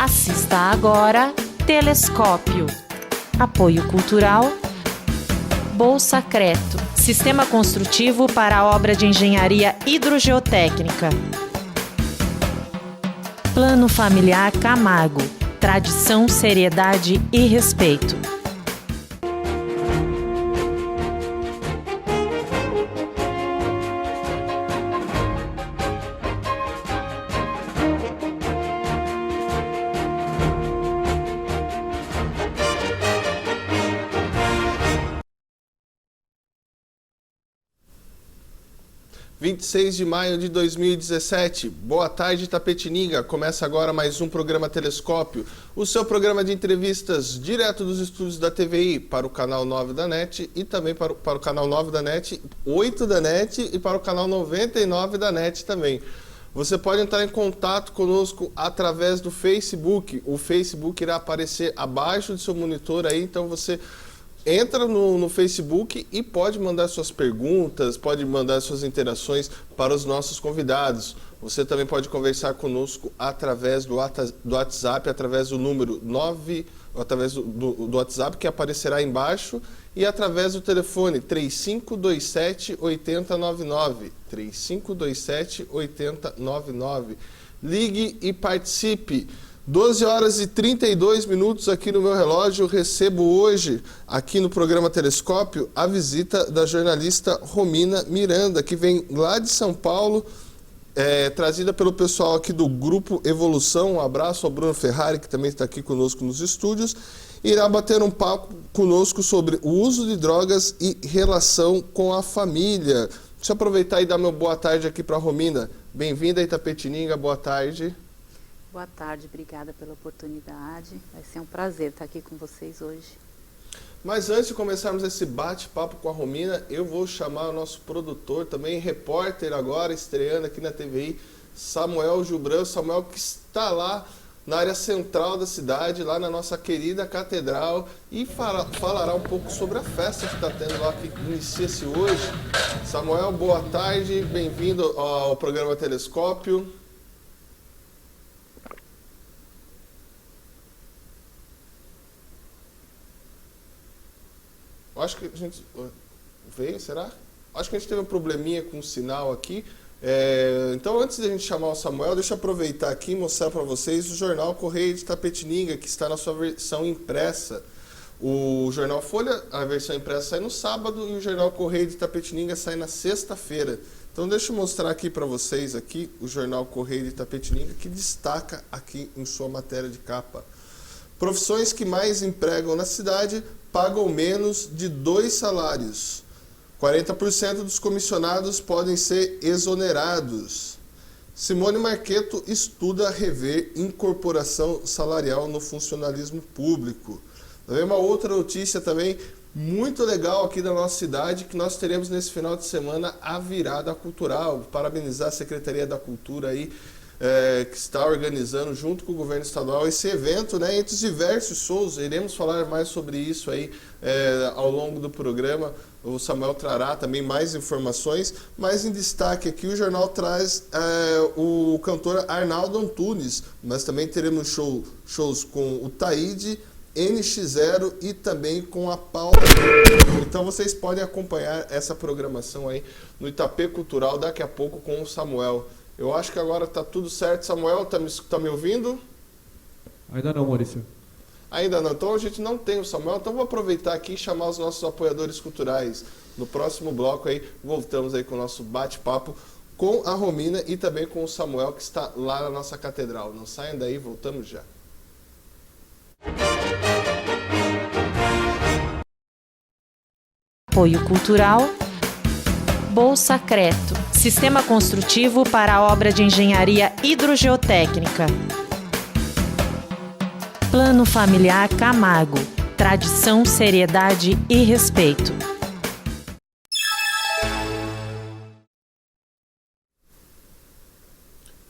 Assista agora Telescópio. Apoio Cultural. Bolsacreto, Sistema Construtivo para a Obra de Engenharia Hidrogeotécnica. Plano Familiar Camargo. Tradição, seriedade e respeito. – 26 de maio de 2017. Boa tarde, Itapetininga. Começa agora mais um programa Telescópio, o seu programa de entrevistas direto dos estúdios da TVI para o canal 9 da NET e também para o canal 9 da NET, 8 da NET e para o canal 99 da NET também. Você pode entrar em contato conosco através do Facebook. O Facebook irá aparecer abaixo do seu monitor aí, então você entra no Facebook e pode mandar suas perguntas, pode mandar suas interações para os nossos convidados. Você também pode conversar conosco através do WhatsApp, através do número 9, através do WhatsApp que aparecerá aí embaixo, e através do telefone 3527-8099. 3527-8099. Ligue e participe. 12 horas e 32 minutos aqui no meu relógio. Eu recebo hoje, aqui no programa Telescópio, a visita da jornalista Romina Miranda, que vem lá de São Paulo, trazida pelo pessoal aqui do Grupo Evolução. Um abraço ao Bruno Ferrari, que também está aqui conosco nos estúdios. Irá bater um papo conosco sobre o uso de drogas e relação com a família. Deixa eu aproveitar e dar meu boa tarde aqui para a Romina. Bem-vinda a Itapetininga, boa tarde. Boa tarde, obrigada pela oportunidade. Vai ser um prazer estar aqui com vocês hoje. Mas antes de começarmos esse bate-papo com a Romina, eu vou chamar o nosso produtor, também repórter agora, estreando aqui na TVI, Samuel Gilbran. Samuel, que está lá na área central da cidade, lá na nossa querida catedral, e falará um pouco sobre a festa que está tendo lá, que inicia-se hoje. Samuel, boa tarde, bem-vindo ao programa Telescópio. Acho que a gente veio, será? Acho que a gente teve um probleminha com o sinal aqui. Então, antes de a gente chamar o Samuel, deixa eu aproveitar aqui e mostrar para vocês o jornal Correio de Itapetininga, que está na sua versão impressa. O jornal Folha, a versão impressa sai no sábado, e o jornal Correio de Itapetininga sai na sexta-feira. Então, deixa eu mostrar aqui para vocês aqui o jornal Correio de Itapetininga, que destaca aqui em sua matéria de capa: profissões que mais empregam na cidade pagam menos de 2 salários. 40% dos comissionados podem ser exonerados. Simone Marqueto estuda rever incorporação salarial no funcionalismo público. Também uma outra notícia também muito legal aqui da nossa cidade, que nós teremos nesse final de semana a virada cultural. Parabenizar a Secretaria da Cultura aí, que está organizando junto com o governo estadual esse evento, né, entre os diversos shows. Iremos falar mais sobre isso aí ao longo do programa. O Samuel trará também mais informações, mas em destaque aqui o jornal traz o cantor Arnaldo Antunes. Nós também teremos shows com o Taíde, NX0 e também com a Paula. Então vocês podem acompanhar essa programação aí no Itapê Cultural daqui a pouco com o Samuel. Eu acho que agora está tudo certo. Samuel, tá me ouvindo? Ainda não, Maurício. Ainda não. Então a gente não tem o Samuel. Então vou aproveitar aqui e chamar os nossos apoiadores culturais. No próximo bloco aí, voltamos aí com o nosso bate-papo com a Romina e também com o Samuel, que está lá na nossa catedral. Não saiam daí, voltamos já. Apoio Cultural. Bolsacreto, Sistema Construtivo para a Obra de Engenharia Hidrogeotécnica. Plano Familiar Camargo. Tradição, seriedade e respeito.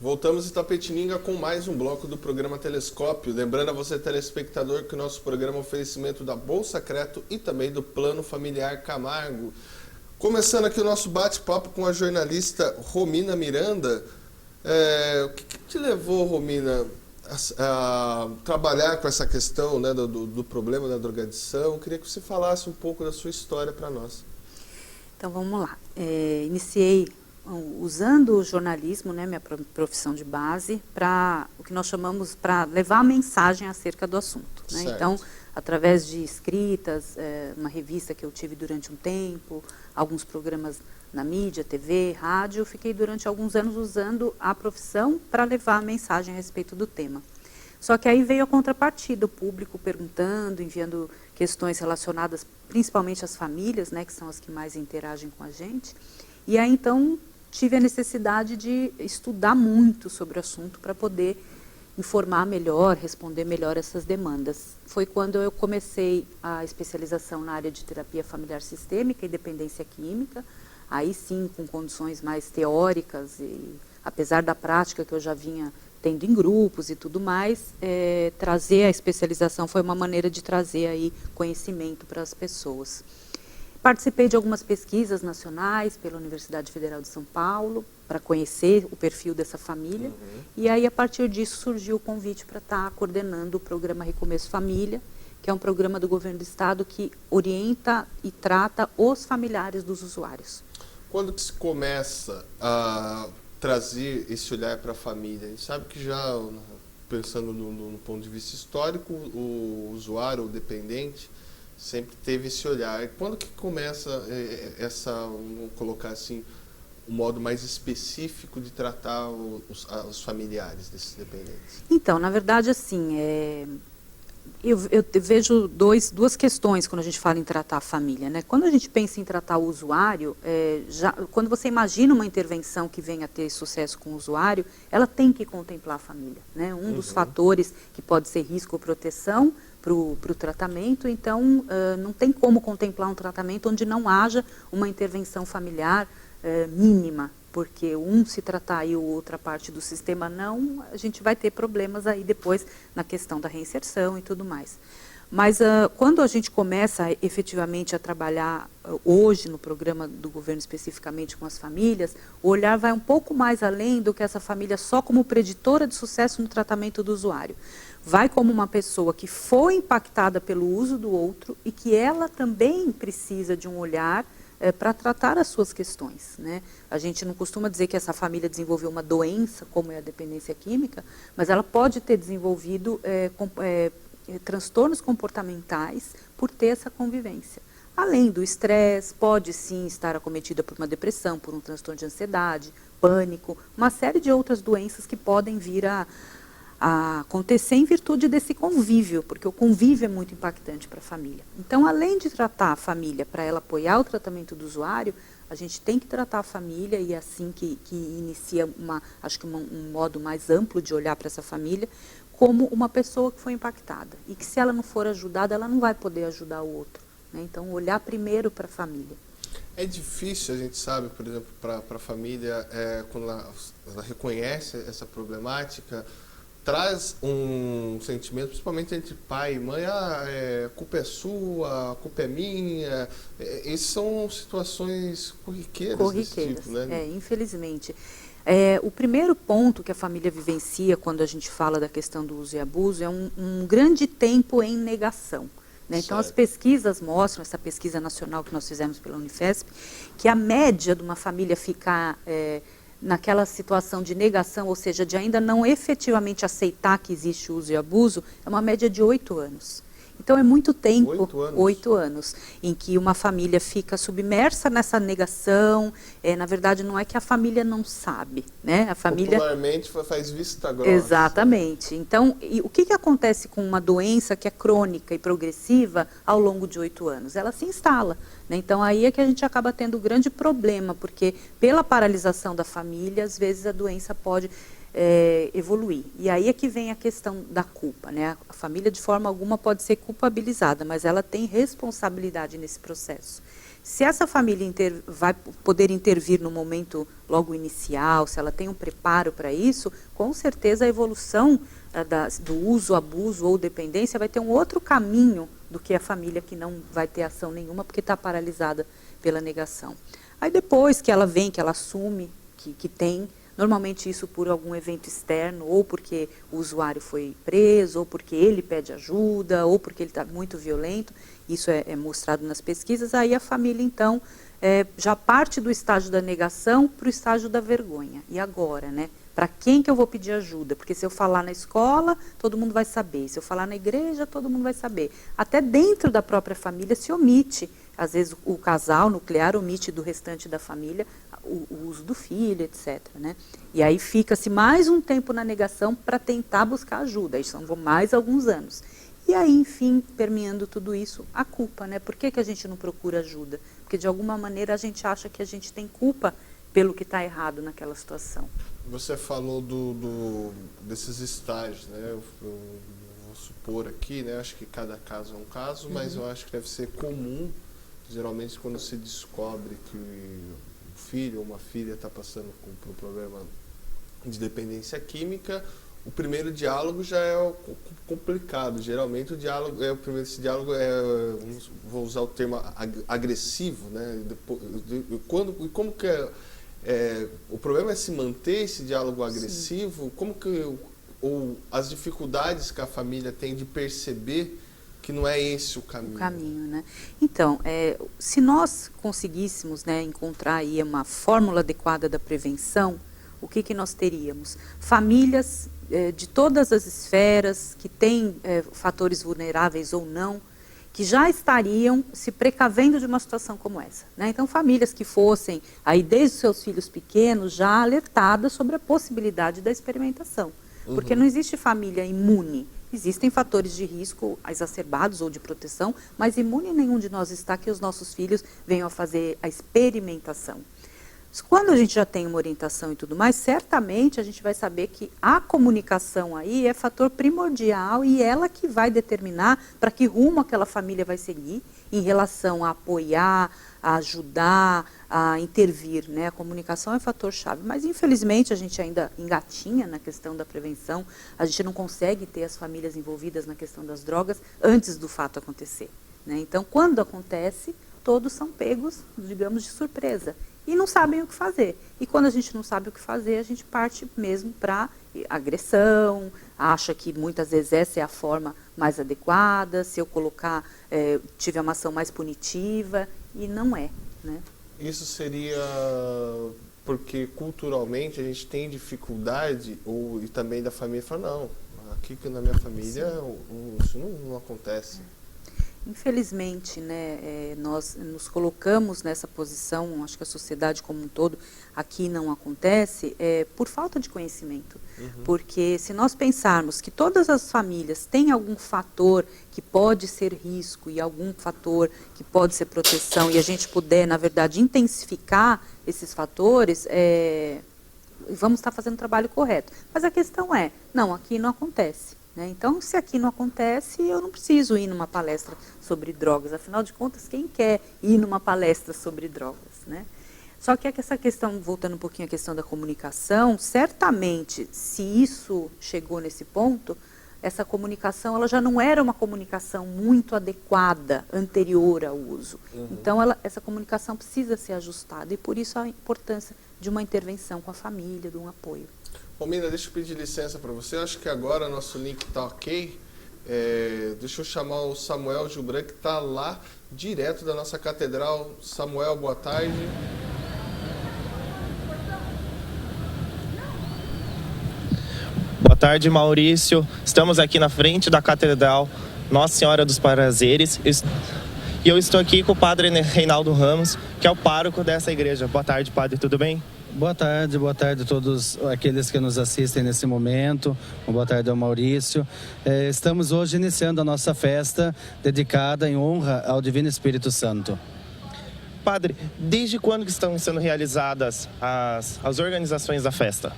Voltamos em Itapetininga com mais um bloco do programa Telescópio. Lembrando a você, telespectador, que o nosso programa é um oferecimento da Bolsacreto e também do Plano Familiar Camargo. Começando aqui o nosso bate-papo com a jornalista Romina Miranda. O que te levou, Romina, trabalhar com essa questão, né, do problema da drogadição. Eu queria que você falasse um pouco da sua história para nós. Então vamos lá. Iniciei usando o jornalismo, né, minha profissão de base, para o que nós chamamos para levar a mensagem acerca do assunto. Né? Então, através de escritas, uma revista que eu tive durante um tempo, alguns programas na mídia, TV, rádio, fiquei durante alguns anos usando a profissão para levar a mensagem a respeito do tema. Só que aí veio a contrapartida, o público perguntando, enviando questões relacionadas principalmente às famílias, né, que são as que mais interagem com a gente. E aí então tive a necessidade de estudar muito sobre o assunto para poder informar melhor, responder melhor essas demandas. Foi quando eu comecei a especialização na área de terapia familiar sistêmica e dependência química, aí sim com condições mais teóricas, e apesar da prática que eu já vinha tendo em grupos e tudo mais, trazer a especialização foi uma maneira de trazer aí conhecimento para as pessoas. Participei de algumas pesquisas nacionais pela Universidade Federal de São Paulo, para conhecer o perfil dessa família. E aí, a partir disso, surgiu o convite para estar coordenando o programa Recomeço Família, que é um programa do governo do estado que orienta e trata os familiares dos usuários. Quando que se começa a trazer esse olhar para a família? A gente sabe que já, pensando no ponto de vista histórico, o usuário, o dependente, sempre teve esse olhar. Quando que começa vamos colocar assim, um modo mais específico de tratar os familiares desses dependentes? Então, na verdade, assim, eu vejo duas questões quando a gente fala em tratar a família, né? Quando a gente pensa em tratar o usuário, quando você imagina uma intervenção que venha a ter sucesso com o usuário, ela tem que contemplar a família, né? Um dos fatores que pode ser risco ou proteção para o tratamento, então não tem como contemplar um tratamento onde não haja uma intervenção familiar mínima, porque um se tratar e outra parte do sistema não, a gente vai ter problemas aí depois na questão da reinserção e tudo mais. Mas quando a gente começa efetivamente a trabalhar hoje no programa do governo especificamente com as famílias, o olhar vai um pouco mais além do que essa família só como preditora de sucesso no tratamento do usuário. Vai como uma pessoa que foi impactada pelo uso do outro e que ela também precisa de um olhar para tratar as suas questões, né? A gente não costuma dizer que essa família desenvolveu uma doença, como é a dependência química, mas ela pode ter desenvolvido transtornos comportamentais por ter essa convivência. Além do estresse, pode sim estar acometida por uma depressão, por um transtorno de ansiedade, pânico, uma série de outras doenças que podem vir a acontecer em virtude desse convívio, porque o convívio é muito impactante para a família. Então, além de tratar a família para ela apoiar o tratamento do usuário, a gente tem que tratar a família, e é assim que inicia um modo mais amplo de olhar para essa família, como uma pessoa que foi impactada. E que se ela não for ajudada, ela não vai poder ajudar o outro, né? Então, olhar primeiro para a família. É difícil, a gente sabe, por exemplo, para a família, quando ela reconhece essa problemática, traz um sentimento, principalmente entre pai e mãe, a culpa é sua, a culpa é minha. Essas são situações corriqueiras desse tipo, né? Infelizmente. O primeiro ponto que a família vivencia quando a gente fala da questão do uso e abuso é um grande tempo em negação, né? Então, as pesquisas mostram, essa pesquisa nacional que nós fizemos pela Unifesp, que a média de uma família ficar naquela situação de negação, ou seja, de ainda não efetivamente aceitar que existe uso e abuso, é uma média de 8 anos. Então, é muito tempo, 8 anos, em que uma família fica submersa nessa negação. Na verdade, não é que a família não sabe, né? A família popularmente faz vista grossa. Exatamente. Então, o que acontece com uma doença que é crônica e progressiva ao longo de 8 anos? Ela se instala, né? Então, aí é que a gente acaba tendo um grande problema, porque pela paralisação da família, às vezes a doença pode evoluir. E aí é que vem a questão da culpa, né? A família, de forma alguma, pode ser culpabilizada, mas ela tem responsabilidade nesse processo. Se essa família vai poder intervir no momento logo inicial, se ela tem um preparo para isso, com certeza a evolução do uso, abuso ou dependência vai ter um outro caminho do que a família que não vai ter ação nenhuma porque está paralisada pela negação. Aí depois que ela vem, que ela assume que tem Normalmente isso por algum evento externo, ou porque o usuário foi preso, ou porque ele pede ajuda, ou porque ele está muito violento. Isso é mostrado nas pesquisas. Aí a família, então, já parte do estágio da negação para o estágio da vergonha. E agora, né? Para quem que eu vou pedir ajuda? Porque se eu falar na escola, todo mundo vai saber. Se eu falar na igreja, todo mundo vai saber. Até dentro da própria família se omite. Às vezes o casal nuclear omite do restante da família o uso do filho, etc. Né? E aí fica-se mais um tempo na negação para tentar buscar ajuda. Aí são mais alguns anos. E aí, enfim, permeando tudo isso, a culpa, né? Por que a gente não procura ajuda? Porque de alguma maneira a gente acha que a gente tem culpa pelo que está errado naquela situação. Você falou desses estágios, né? Eu vou supor aqui, né? Acho que cada caso é um caso, mas eu acho que deve ser comum, geralmente quando se descobre que um filho ou uma filha está passando por um problema de dependência química, o primeiro diálogo já é complicado. Geralmente esse diálogo vou usar o termo agressivo, né? Como que o problema é se manter esse diálogo agressivo? Sim. Como que ou as dificuldades que a família tem de perceber que não é esse o caminho? O caminho, né? Então, se nós conseguíssemos, né, encontrar aí uma fórmula adequada da prevenção, o que nós teríamos? Famílias de todas as esferas, que têm fatores vulneráveis ou não, que já estariam se precavendo de uma situação como essa. Né? Então, famílias que fossem, aí desde os seus filhos pequenos, já alertadas sobre a possibilidade da experimentação. Porque não existe família imune. Existem fatores de risco exacerbados ou de proteção, mas imune nenhum de nós está que os nossos filhos venham a fazer a experimentação. Quando a gente já tem uma orientação e tudo mais, certamente a gente vai saber que a comunicação aí é fator primordial e ela que vai determinar para que rumo aquela família vai seguir em relação a apoiar, a ajudar, a intervir, né? A comunicação é fator-chave, mas infelizmente a gente ainda engatinha na questão da prevenção, a gente não consegue ter as famílias envolvidas na questão das drogas antes do fato acontecer, né? Então, quando acontece, todos são pegos, digamos, de surpresa. E não sabem o que fazer. E quando a gente não sabe o que fazer, a gente parte mesmo para agressão, acha que muitas vezes essa é a forma mais adequada, se eu colocar, tive uma ação mais punitiva, e não é, né? Isso seria porque culturalmente a gente tem dificuldade, e também da família fala, não, aqui na minha família isso não acontece. Infelizmente, né, nós nos colocamos nessa posição, acho que a sociedade como um todo aqui não acontece, por falta de conhecimento. Porque se nós pensarmos que todas as famílias têm algum fator que pode ser risco e algum fator que pode ser proteção, e a gente puder, na verdade, intensificar esses fatores, vamos estar fazendo o trabalho correto. Mas a questão é, não, aqui não acontece. Né? Então, se aqui não acontece, eu não preciso ir numa palestra sobre drogas. Afinal de contas, quem quer ir numa palestra sobre drogas? Né? Só que essa questão, voltando um pouquinho à questão da comunicação, certamente, se isso chegou nesse ponto, essa comunicação ela já não era uma comunicação muito adequada, anterior ao uso. Então, essa comunicação precisa ser ajustada, e por isso a importância de uma intervenção com a família, de um apoio. Romina, deixa eu pedir licença para você. Acho que agora nosso link está ok. Deixa eu chamar o Samuel Gilbran, que está lá, direto da nossa catedral. Samuel, boa tarde. Boa tarde, Maurício. Estamos aqui na frente da catedral Nossa Senhora dos Prazeres. E eu estou aqui com o padre Reinaldo Ramos, que é o pároco dessa igreja. Boa tarde, padre. Tudo bem? Boa tarde a todos aqueles que nos assistem nesse momento. Boa tarde ao Maurício. Estamos hoje iniciando a nossa festa dedicada em honra ao Divino Espírito Santo. Padre, desde quando que estão sendo realizadas as organizações da festa?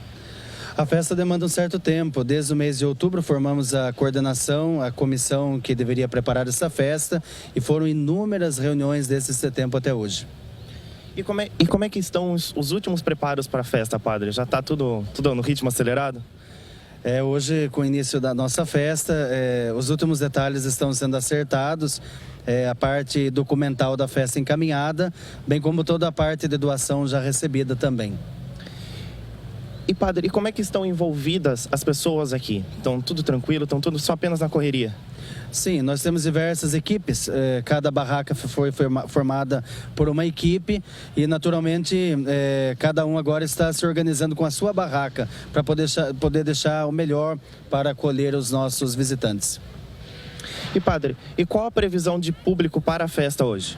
A festa demanda um certo tempo. Desde o mês de outubro formamos a coordenação, a comissão que deveria preparar essa festa, e foram inúmeras reuniões desse tempo até hoje. E como é que estão os últimos preparos para a festa, padre? Já está tudo no ritmo acelerado? Hoje, com o início da nossa festa, os últimos detalhes estão sendo acertados. A parte documental da festa encaminhada, bem como toda a parte de doação já recebida também. E padre, e como é que estão envolvidas as pessoas aqui? Estão tudo tranquilo? Estão tudo só apenas na correria? Sim, nós temos diversas equipes. Cada barraca foi formada por uma equipe e, naturalmente, cada um agora está se organizando com a sua barraca para poder deixar o melhor para acolher os nossos visitantes. E padre, e qual a previsão de público para a festa hoje?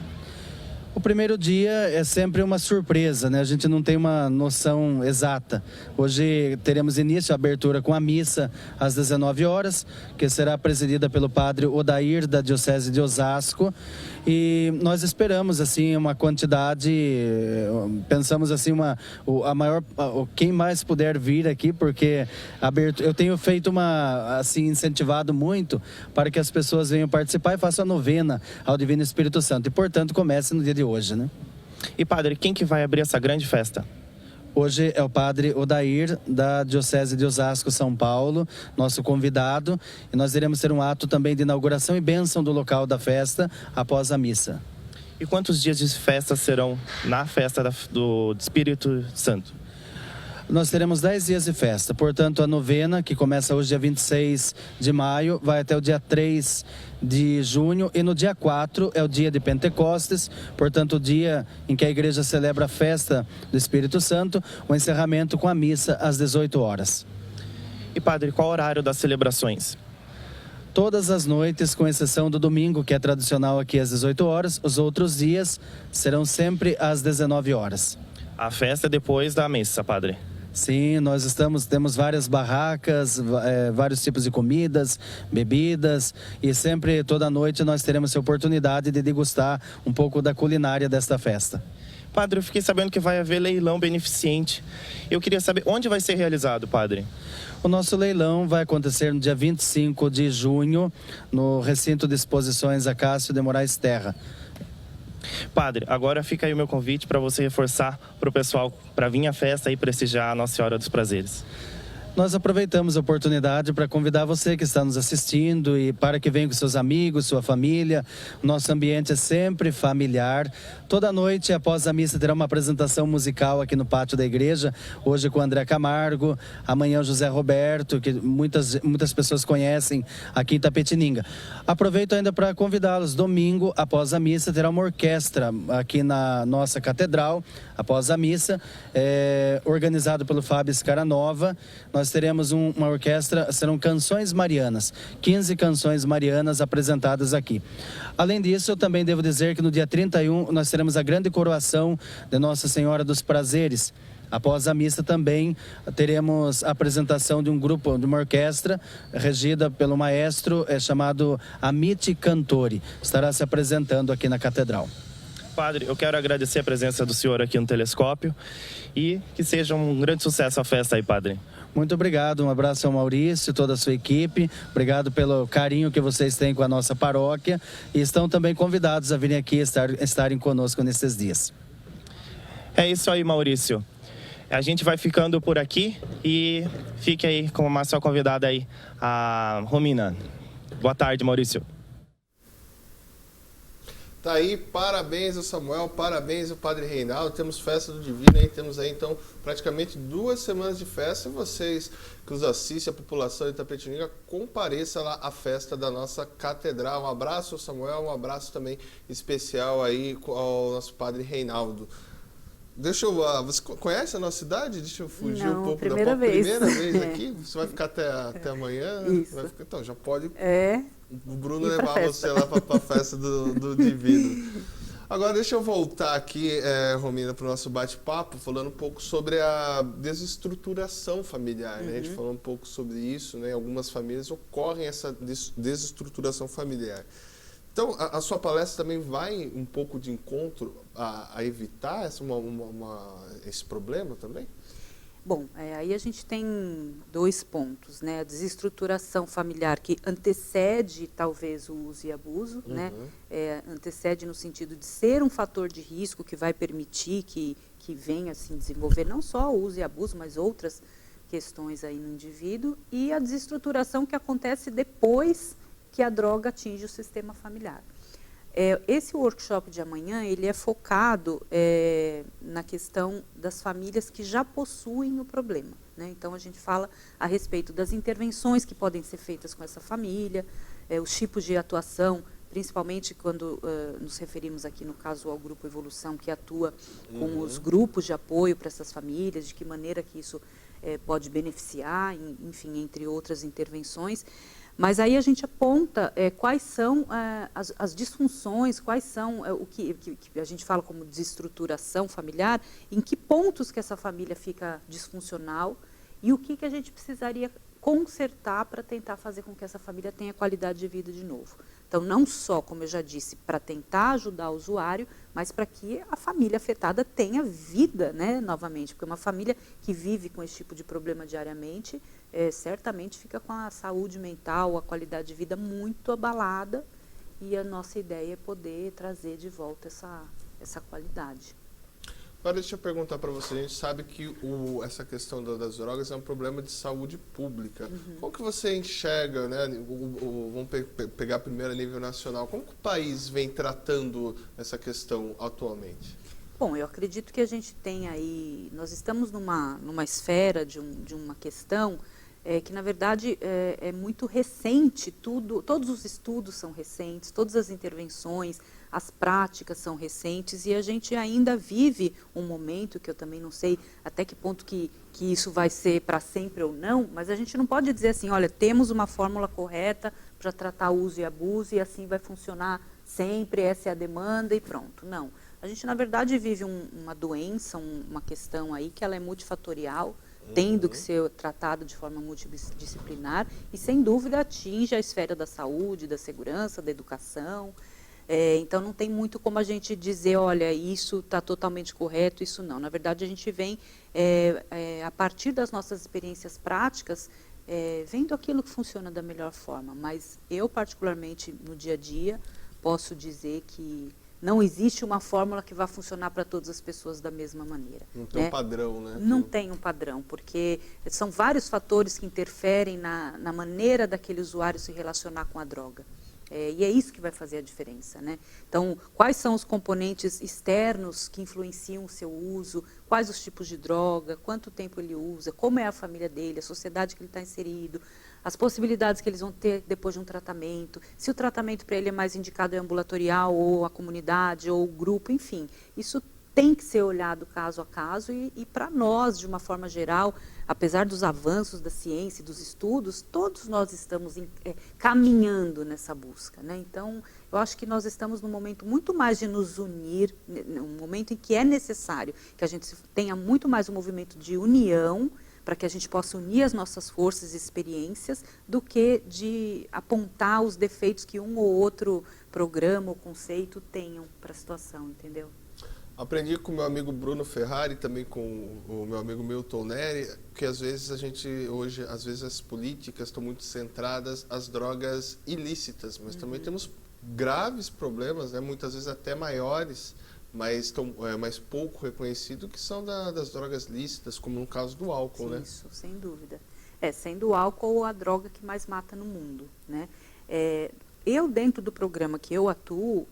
O primeiro dia é sempre uma surpresa, né? A gente não tem uma noção exata. Hoje teremos início, a abertura com a missa às 19 horas, que será presidida pelo padre Odair, da Diocese de Osasco. E nós esperamos, assim, uma quantidade, pensamos assim, a maior, quem mais puder vir aqui, porque eu tenho feito incentivado muito para que as pessoas venham participar e façam a novena ao Divino Espírito Santo. E, portanto, comece no dia de hoje, né? E padre, quem que vai abrir essa grande festa? Hoje é o padre Odair, da Diocese de Osasco, São Paulo, nosso convidado. E nós iremos ter um ato também de inauguração e bênção do local da festa após a missa. E quantos dias de festa serão na festa do Espírito Santo? Nós teremos 10 dias de festa, portanto a novena, que começa hoje dia 26 de maio, vai até o dia 3 de junho e no dia 4 é o dia de Pentecostes, portanto o dia em que a igreja celebra a festa do Espírito Santo, o encerramento com a missa às 18 horas. E padre, qual o horário das celebrações? Todas as noites, com exceção do domingo, que é tradicional aqui às 18 horas, os outros dias serão sempre às 19 horas. A festa é depois da missa, padre? Sim, nós temos várias barracas, vários tipos de comidas, bebidas e sempre, toda noite, nós teremos a oportunidade de degustar um pouco da culinária desta festa. Padre, eu fiquei sabendo que vai haver leilão beneficente. Eu queria saber onde vai ser realizado, padre? O nosso leilão vai acontecer no dia 25 de junho, no recinto de exposições Acácio de Moraes Terra. Padre, agora fica aí o meu convite para você reforçar para o pessoal para vir à festa e prestigiar a Nossa Senhora dos Prazeres. Nós aproveitamos a oportunidade para convidar você que está nos assistindo e para que venha com seus amigos, sua família. O nosso ambiente é sempre familiar. Toda noite, após a missa, terá uma apresentação musical aqui no pátio da igreja. Hoje com o André Camargo, amanhã o José Roberto, que muitas pessoas conhecem aqui em Itapetininga. Aproveito ainda para convidá-los. Domingo, após a missa, terá uma orquestra aqui na nossa catedral. Após a missa, organizado pelo Fábio Scaranova. Nós teremos uma orquestra, serão canções marianas, 15 canções marianas apresentadas aqui. Além disso, eu também devo dizer que no dia 31 nós teremos a grande coroação de Nossa Senhora dos Prazeres. Após a missa também teremos a apresentação de um grupo, de uma orquestra regida pelo maestro chamado Amite Cantori. Estará se apresentando aqui na Catedral. Padre, eu quero agradecer a presença do senhor aqui no Telescópio e que seja um grande sucesso a festa aí, padre. Muito obrigado, um abraço ao Maurício e toda a sua equipe. Obrigado pelo carinho que vocês têm com a nossa paróquia e estão também convidados a virem aqui estarem conosco nesses dias. É isso aí, Maurício. A gente vai ficando por aqui e fique aí com a sua convidada aí, a Romina. Boa tarde, Maurício. Tá aí, parabéns ao Samuel, parabéns ao Padre Reinaldo, temos festa do Divino aí, temos aí então praticamente 2 semanas de festa e vocês que nos assistem, a população de Itapetininga, compareça lá à festa da nossa catedral. Um abraço ao Samuel, um abraço também especial aí ao nosso Padre Reinaldo. Você conhece a nossa cidade? Deixa eu fugir um pouco primeira da vez. Primeira vez aqui? Você vai ficar até amanhã? Isso. Então, já pode... O Bruno Ir pra levar festa. você lá para a festa do Divino. Agora deixa eu voltar aqui, Romina, para o nosso bate-papo, falando um pouco sobre a desestruturação familiar. Né? A gente falou um pouco sobre isso, né? Em algumas famílias ocorre essa desestruturação familiar. Então, a sua palestra também vai um pouco de encontro a evitar esse problema também? Bom, aí a gente tem 2 pontos, né? A desestruturação familiar que antecede talvez o uso e abuso, né? Antecede no sentido de ser um fator de risco que vai permitir que venha assim desenvolver não só o uso e abuso, mas outras questões aí no indivíduo, e a desestruturação que acontece depois que a droga atinge o sistema familiar. Esse workshop de amanhã, ele é focado na questão das famílias que já possuem o problema. né? Então, a gente fala a respeito das intervenções que podem ser feitas com essa família, os tipos de atuação, principalmente quando nos referimos aqui, no caso, ao Grupo Evolução, que atua com os grupos de apoio para essas famílias, de que maneira que isso pode beneficiar, enfim, entre outras intervenções. Mas aí a gente aponta quais são as disfunções, quais são o que a gente fala como desestruturação familiar, em que pontos que essa família fica disfuncional e o que a gente precisaria consertar para tentar fazer com que essa família tenha qualidade de vida de novo. Então, não só, como eu já disse, para tentar ajudar o usuário, mas para que a família afetada tenha vida, né, novamente. Porque uma família que vive com esse tipo de problema diariamente, certamente fica com a saúde mental, a qualidade de vida muito abalada. E a nossa ideia é poder trazer de volta essa qualidade. Agora, deixa eu perguntar para você, a gente sabe que essa questão das drogas é um problema de saúde pública. Como que você enxerga, né, vamos pegar primeiro a nível nacional, como que o país vem tratando essa questão atualmente? Bom, eu acredito que a gente tem aí, nós estamos numa esfera de uma questão que, na verdade, é muito recente, todos os estudos são recentes, todas as intervenções, as práticas são recentes e a gente ainda vive um momento que eu também não sei até que ponto que isso vai ser para sempre ou não, mas a gente não pode dizer assim, olha, temos uma fórmula correta para tratar uso e abuso e assim vai funcionar sempre, essa é a demanda e pronto. Não. A gente, na verdade, vive uma doença, uma questão aí que ela é multifatorial, tendo que ser tratada de forma multidisciplinar e, sem dúvida, atinge a esfera da saúde, da segurança, da educação. Então, não tem muito como a gente dizer, olha, isso está totalmente correto, isso não. Na verdade, a gente vem, a partir das nossas experiências práticas, vendo aquilo que funciona da melhor forma. Mas eu, particularmente, no dia a dia, posso dizer que não existe uma fórmula que vá funcionar para todas as pessoas da mesma maneira. Não tem um padrão, né? Não tem um padrão, porque são vários fatores que interferem na maneira daquele usuário se relacionar com a droga. E é isso que vai fazer a diferença, né? Então, quais são os componentes externos que influenciam o seu uso, quais os tipos de droga, quanto tempo ele usa, como é a família dele, a sociedade que ele está inserido, as possibilidades que eles vão ter depois de um tratamento, se o tratamento para ele é mais indicado é ambulatorial, ou a comunidade, ou o grupo, enfim. Isso tem que ser olhado caso a caso e para nós, de uma forma geral, apesar dos avanços da ciência e dos estudos, todos nós estamos caminhando nessa busca, né? Então, eu acho que nós estamos num momento muito mais de nos unir, num momento em que é necessário que a gente tenha muito mais um movimento de união, para que a gente possa unir as nossas forças e experiências, do que de apontar os defeitos que um ou outro programa ou conceito tenham para a situação, entendeu? Aprendi com o meu amigo Bruno Ferrari, também com o meu amigo Milton Neri, que às vezes hoje, as políticas estão muito centradas às drogas ilícitas, mas também temos graves problemas, né, muitas vezes até maiores, mas mais pouco reconhecidos, que são das drogas lícitas, como no caso do álcool, Sim, né? Isso, sem dúvida. Sendo o álcool a droga que mais mata no mundo, né? Eu, dentro do programa que eu atuo,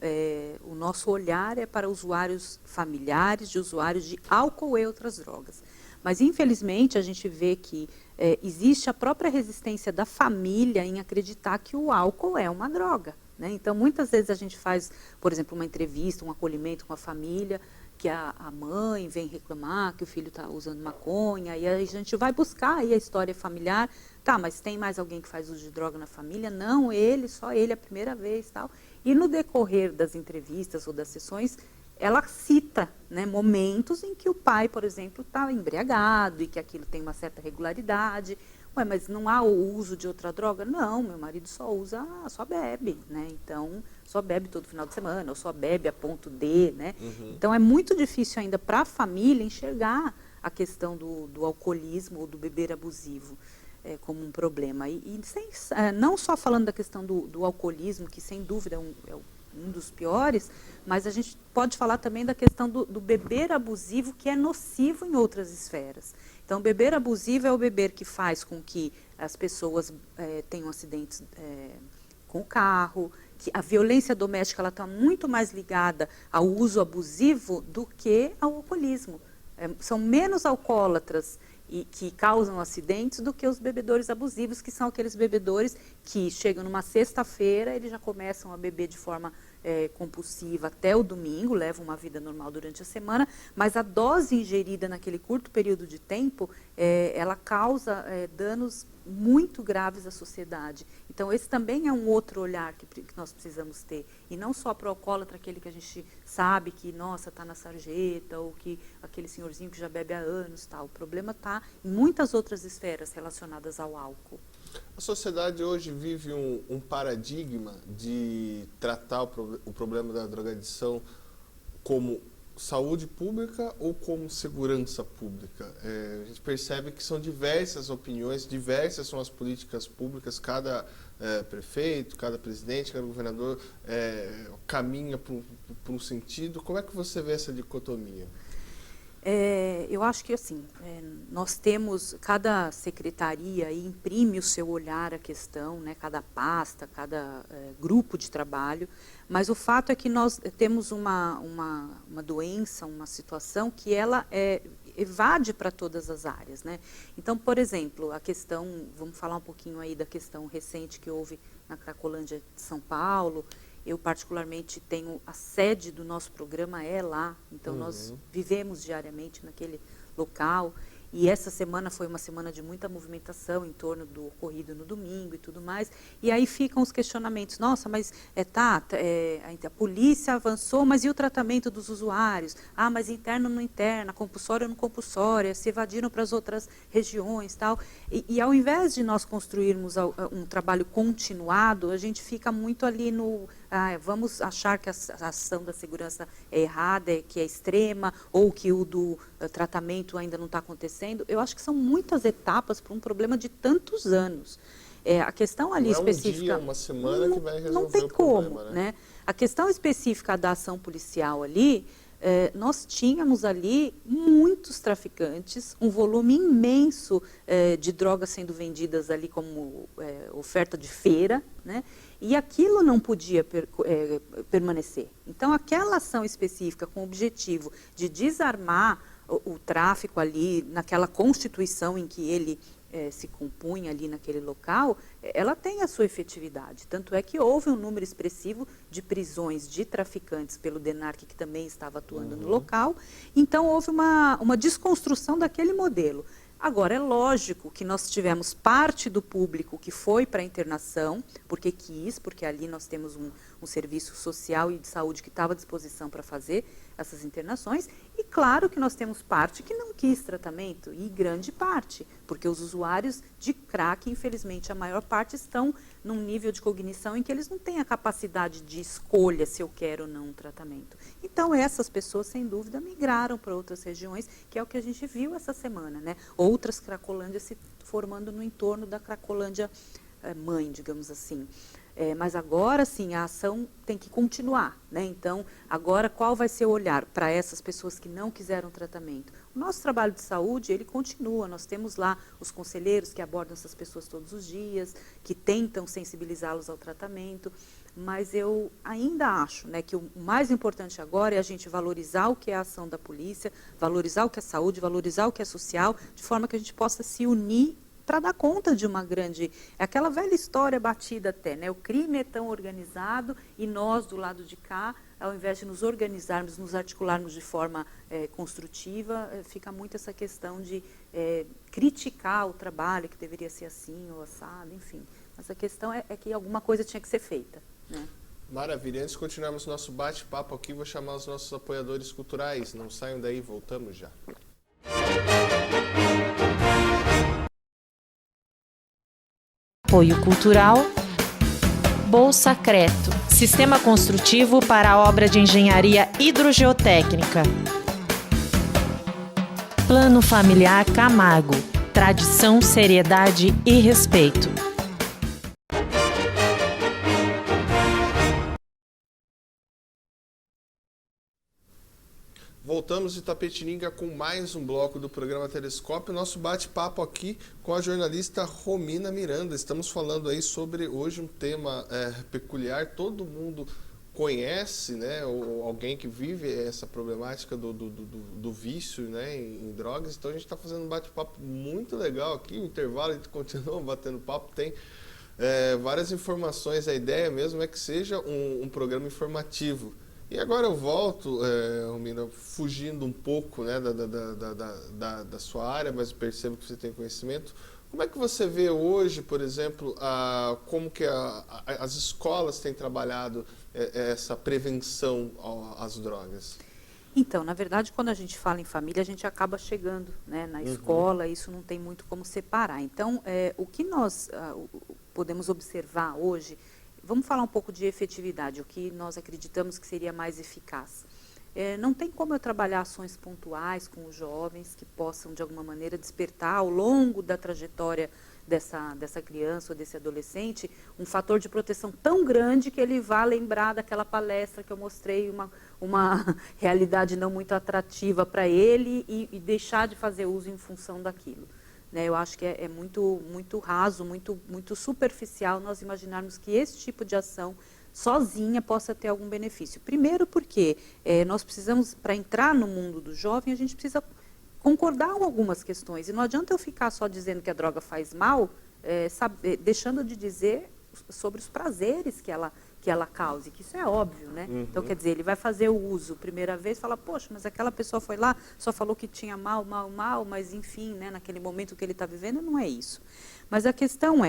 o nosso olhar é para usuários familiares de usuários de álcool e outras drogas. Mas, infelizmente, a gente vê que existe a própria resistência da família em acreditar que o álcool é uma droga, né? Então, muitas vezes a gente faz, por exemplo, uma entrevista, um acolhimento com a família, que a mãe vem reclamar que o filho está usando maconha, e a gente vai buscar aí a história familiar. Tá, mas tem mais alguém que faz uso de droga na família? Não, só ele, a primeira vez, tal. E no decorrer das entrevistas ou das sessões, ela cita, né, momentos em que o pai, por exemplo, está embriagado e que aquilo tem uma certa regularidade. Ué, mas não há o uso de outra droga? Não, meu marido só bebe, né? Então, só bebe todo final de semana, ou só bebe a ponto de, né? Então, é muito difícil ainda para a família enxergar a questão do alcoolismo ou do beber abusivo como um problema. Não só falando da questão do alcoolismo, que sem dúvida é um dos piores, mas a gente pode falar também da questão do beber abusivo, que é nocivo em outras esferas. Então, beber abusivo é o beber que faz com que as pessoas tenham acidentes com o carro, que a violência doméstica está muito mais ligada ao uso abusivo do que ao alcoolismo. São menos alcoólatras e que causam acidentes do que os bebedores abusivos, que são aqueles bebedores que chegam numa sexta-feira, eles já começam a beber de forma compulsiva até o domingo, levam uma vida normal durante a semana, mas a dose ingerida naquele curto período de tempo, ela causa danos muito graves à sociedade. Então, esse também é um outro olhar que nós precisamos ter. E não só para o alcoólatra, aquele que a gente sabe que, nossa, está na sarjeta, ou que aquele senhorzinho que já bebe há anos, tal. O problema está em muitas outras esferas relacionadas ao álcool. A sociedade hoje vive um paradigma de tratar o problema da drogadição como saúde pública ou como segurança pública. A gente percebe que são diversas opiniões, diversas são as políticas públicas, cada prefeito, cada presidente, cada governador caminha para um sentido. Como é que você vê essa dicotomia? Eu acho que assim, nós temos, cada secretaria aí imprime o seu olhar à questão, né, cada pasta, cada grupo de trabalho, mas o fato é que nós temos uma doença, uma situação que ela evade para todas as áreas, né? Então, por exemplo, a questão, vamos falar um pouquinho aí da questão recente que houve na Cracolândia de São Paulo. Eu, particularmente, tenho a sede do nosso programa lá, então nós vivemos diariamente naquele local. E essa semana foi uma semana de muita movimentação em torno do ocorrido no domingo e tudo mais. E aí ficam os questionamentos. Nossa, mas a polícia avançou, mas e o tratamento dos usuários? Ah, mas interno não interna, compulsória não compulsória, se evadiram para as outras regiões e tal. E ao invés de nós construirmos um trabalho continuado, a gente fica muito ali no... vamos achar que a ação da segurança é errada, que é extrema, ou que o do tratamento ainda não está acontecendo. Eu acho que são muitas etapas para um problema de tantos anos. A questão ali específica... Não é um dia, uma semana que vai resolver não tem o problema, como, né? A questão específica da ação policial ali, nós tínhamos ali muitos traficantes, um volume imenso de drogas sendo vendidas ali como oferta de feira, né? E aquilo não podia permanecer. Então, aquela ação específica com o objetivo de desarmar o tráfico ali, naquela constituição em que ele se compunha ali naquele local, ela tem a sua efetividade. Tanto é que houve um número expressivo de prisões de traficantes pelo DENARC, que também estava atuando no local. Então, houve uma desconstrução daquele modelo. Agora, é lógico que nós tivemos parte do público que foi para a internação, porque quis, porque ali nós temos um serviço social e de saúde que estava à disposição para fazer essas internações, e claro que nós temos parte que não quis tratamento, e grande parte, porque os usuários de crack, infelizmente, a maior parte estão num nível de cognição em que eles não têm a capacidade de escolha se eu quero ou não um tratamento. Então, essas pessoas, sem dúvida, migraram para outras regiões, que é o que a gente viu essa semana, né? Outras Cracolândias se formando no entorno da Cracolândia mãe, digamos assim. Mas agora, sim, a ação tem que continuar, né? Então, agora, qual vai ser o olhar para essas pessoas que não quiseram tratamento? O nosso trabalho de saúde, ele continua. Nós temos lá os conselheiros que abordam essas pessoas todos os dias, que tentam sensibilizá-los ao tratamento, mas eu ainda acho, né, que o mais importante agora é a gente valorizar o que é a ação da polícia, valorizar o que é saúde, valorizar o que é social, de forma que a gente possa se unir para dar conta de uma grande... É aquela velha história batida até, né? O crime é tão organizado e nós, do lado de cá, ao invés de nos organizarmos, nos articularmos de forma construtiva, fica muito essa questão de criticar o trabalho, que deveria ser assim ou assado, enfim. Mas a questão é que alguma coisa tinha que ser feita, né? Maravilha. Antes de continuarmos nosso bate-papo aqui, vou chamar os nossos apoiadores culturais. Não saiam daí, voltamos já. Apoio Cultural, Bolsa Creto, Sistema Construtivo para a obra de engenharia hidrogeotécnica. Plano Familiar Camargo, tradição, seriedade e respeito. Voltamos de Itapetininga com mais um bloco do programa Telescópio. Nosso bate-papo aqui com a jornalista Romina Miranda. Estamos falando aí sobre hoje um tema peculiar. Todo mundo conhece, né, ou alguém que vive essa problemática do vício, né, em drogas. Então a gente está fazendo um bate-papo muito legal aqui, no intervalo a gente continua batendo papo, tem várias informações. A ideia mesmo é que seja um programa informativo. E agora eu volto, Romina, fugindo um pouco, né, da sua área, mas eu percebo que você tem conhecimento. Como é que você vê hoje, por exemplo, como que as escolas têm trabalhado essa prevenção às drogas? Então, na verdade, quando a gente fala em família, a gente acaba chegando, né, na escola, isso não tem muito como separar. Então, o que nós podemos observar hoje, vamos falar um pouco de efetividade, o que nós acreditamos que seria mais eficaz. Não tem como eu trabalhar ações pontuais com os jovens que possam, de alguma maneira, despertar ao longo da trajetória dessa criança ou desse adolescente um fator de proteção tão grande que ele vá lembrar daquela palestra que eu mostrei, uma realidade não muito atrativa para ele e deixar de fazer uso em função daquilo. Né, eu acho que é muito raso, muito superficial nós imaginarmos que esse tipo de ação sozinha possa ter algum benefício. Primeiro porque nós precisamos, para entrar no mundo do jovem, a gente precisa concordar com algumas questões. E não adianta eu ficar só dizendo que a droga faz mal, deixando de dizer sobre os prazeres que ela cause, que isso é óbvio, né? Então, quer dizer, ele vai fazer o uso primeira vez e fala, poxa, mas aquela pessoa foi lá, só falou que tinha mal, mas enfim, né, naquele momento que ele está vivendo, não é isso. Mas a questão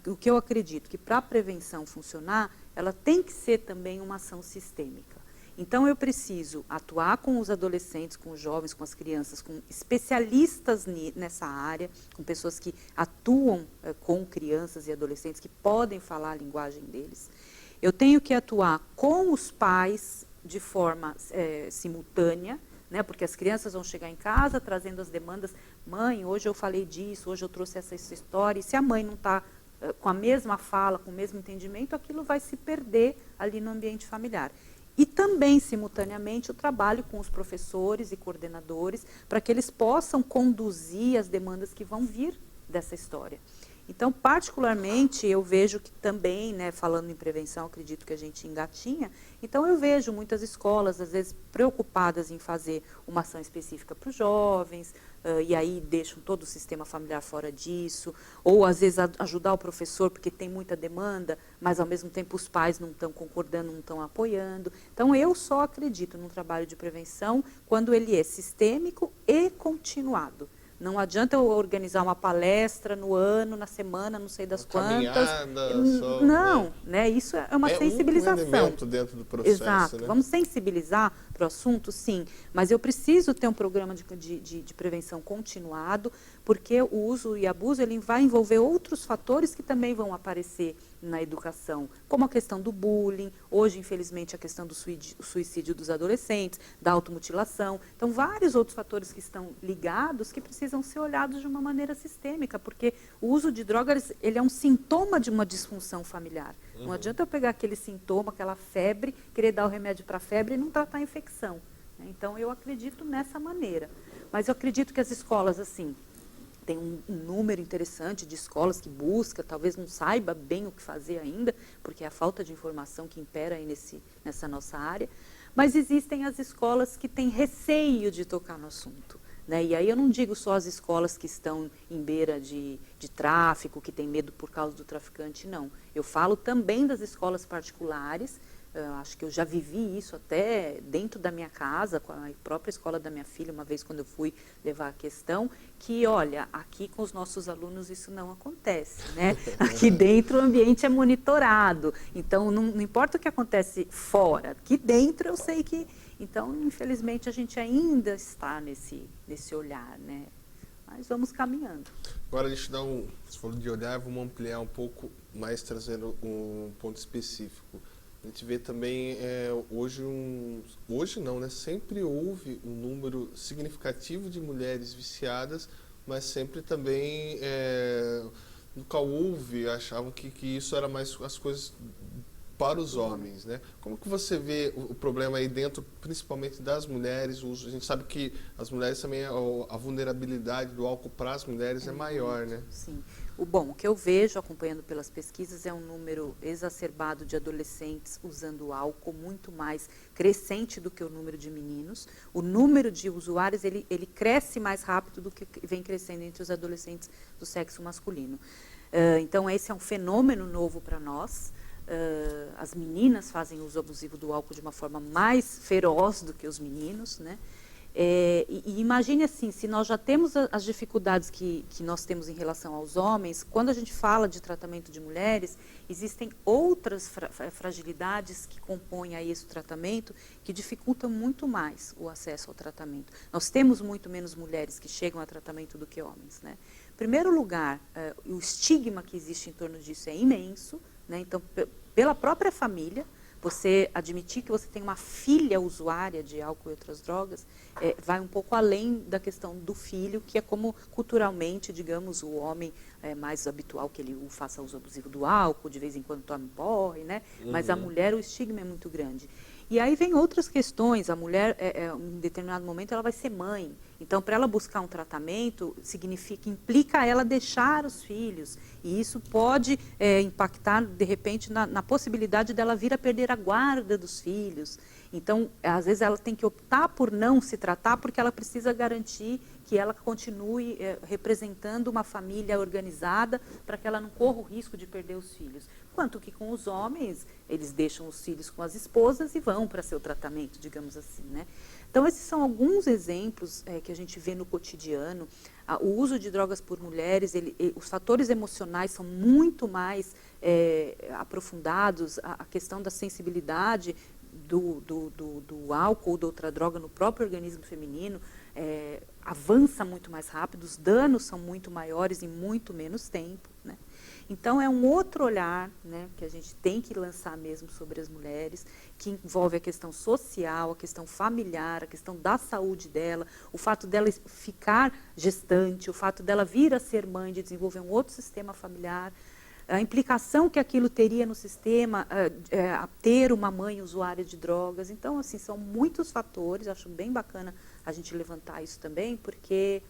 o que eu acredito, que para a prevenção funcionar, ela tem que ser também uma ação sistêmica. Então, eu preciso atuar com os adolescentes, com os jovens, com as crianças, com especialistas nessa área, com pessoas que atuam com crianças e adolescentes, que podem falar a linguagem deles. Eu tenho que atuar com os pais de forma simultânea, né, porque as crianças vão chegar em casa trazendo as demandas. Mãe, hoje eu falei disso, hoje eu trouxe essa história. E se a mãe não está com a mesma fala, com o mesmo entendimento, aquilo vai se perder ali no ambiente familiar. E também, simultaneamente, o trabalho com os professores e coordenadores para que eles possam conduzir as demandas que vão vir dessa história. Então, particularmente, eu vejo que também, né, falando em prevenção, acredito que a gente engatinha, então eu vejo muitas escolas, às vezes, preocupadas em fazer uma ação específica para os jovens, e aí deixam todo o sistema familiar fora disso, ou às vezes ajudar o professor porque tem muita demanda, mas ao mesmo tempo os pais não estão concordando, não estão apoiando. Então, eu só acredito num trabalho de prevenção quando ele é sistêmico e continuado. Não adianta eu organizar uma palestra no ano, na semana, não sei das quantas. Só, não, né? Isso é uma sensibilização. Um elemento dentro do processo. Exato. Né? Vamos sensibilizar para o assunto, sim. Mas eu preciso ter um programa de prevenção continuado, porque o uso e abuso ele vai envolver outros fatores que também vão aparecer na educação, como a questão do bullying, hoje, infelizmente, a questão do suicídio dos adolescentes, da automutilação. Então, vários outros fatores que estão ligados que precisam ser olhados de uma maneira sistêmica, porque o uso de drogas ele é um sintoma de uma disfunção familiar. Não adianta eu pegar aquele sintoma, aquela febre, querer dar o remédio para a febre e não tratar a infecção. Né? Então, eu acredito nessa maneira. Mas eu acredito que as escolas, assim, tem um número interessante de escolas que busca, talvez não saiba bem o que fazer ainda, porque é a falta de informação que impera aí nessa nossa área, mas existem as escolas que têm receio de tocar no assunto. Né? E aí eu não digo só as escolas que estão em beira de tráfico, que têm medo por causa do traficante, não. Eu falo também das escolas particulares. Acho que eu já vivi isso até dentro da minha casa, com a própria escola da minha filha, uma vez quando eu fui levar a questão, que, olha, aqui com os nossos alunos isso não acontece, né? Aqui dentro o ambiente é monitorado, então não importa o que acontece fora, aqui dentro eu sei que... Então, infelizmente, a gente ainda está nesse olhar, né? Mas vamos caminhando. Agora, deixa eu dar você falou de olhar, vamos ampliar um pouco mais, trazendo um ponto específico. A gente vê também, hoje não, né? Sempre houve um número significativo de mulheres viciadas, mas sempre também nunca houve, achavam que isso era mais as coisas para os homens, né? Como que você vê o problema aí dentro, principalmente das mulheres? A gente sabe que as mulheres também, a vulnerabilidade do álcool para as mulheres é maior, né? Sim. O que eu vejo, acompanhando pelas pesquisas, é um número exacerbado de adolescentes usando álcool, muito mais crescente do que o número de meninos. O número de usuários, ele cresce mais rápido do que vem crescendo entre os adolescentes do sexo masculino. Então, esse é um fenômeno novo para nós. As meninas fazem uso abusivo do álcool de uma forma mais feroz do que os meninos, né? E imagine assim, se nós já temos as dificuldades que nós temos em relação aos homens, quando a gente fala de tratamento de mulheres, existem outras fragilidades que compõem aí esse tratamento, que dificultam muito mais o acesso ao tratamento. Nós temos muito menos mulheres que chegam a tratamento do que homens, né? Em primeiro lugar, o estigma que existe em torno disso é imenso, né? Então, pela própria família, você admitir que você tem uma filha usuária de álcool e outras drogas, vai um pouco além da questão do filho, que é como culturalmente, digamos, o homem é mais habitual que ele faça uso abusivo do álcool, de vez em quando tome porre, né? Mas a mulher, o estigma é muito grande. E aí vem outras questões. A mulher, em determinado momento, ela vai ser mãe. Então, para ela buscar um tratamento, implica ela deixar os filhos. E isso pode impactar, de repente, na possibilidade dela vir a perder a guarda dos filhos. Então, às vezes, ela tem que optar por não se tratar, porque ela precisa garantir que ela continue representando uma família organizada, para que ela não corra o risco de perder os filhos. Quanto que com os homens, eles deixam os filhos com as esposas e vão para seu tratamento, digamos assim, né? Então, esses são alguns exemplos que a gente vê no cotidiano. O uso de drogas por mulheres, os fatores emocionais são muito mais aprofundados, a questão da sensibilidade do álcool ou de outra droga no próprio organismo feminino avança muito mais rápido, os danos são muito maiores em muito menos tempo, né? Então, é um outro olhar, né, que a gente tem que lançar mesmo sobre as mulheres, que envolve a questão social, a questão familiar, a questão da saúde dela, o fato dela ficar gestante, o fato dela vir a ser mãe, de desenvolver um outro sistema familiar, a implicação que aquilo teria no sistema, a ter uma mãe usuária de drogas. Então, assim, são muitos fatores, acho bem bacana a gente levantar isso também, porque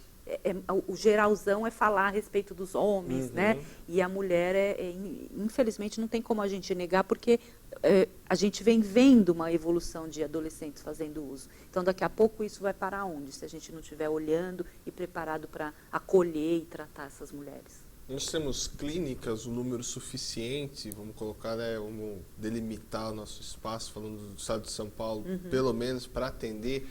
o geralzão é falar a respeito dos homens, né? E a mulher, infelizmente, não tem como a gente negar, porque a gente vem vendo uma evolução de adolescentes fazendo uso. Então, daqui a pouco, isso vai parar onde? Se a gente não estiver olhando e preparado para acolher e tratar essas mulheres. Nós temos clínicas, um número suficiente, vamos colocar, vamos delimitar o nosso espaço, falando do estado de São Paulo, pelo menos para atender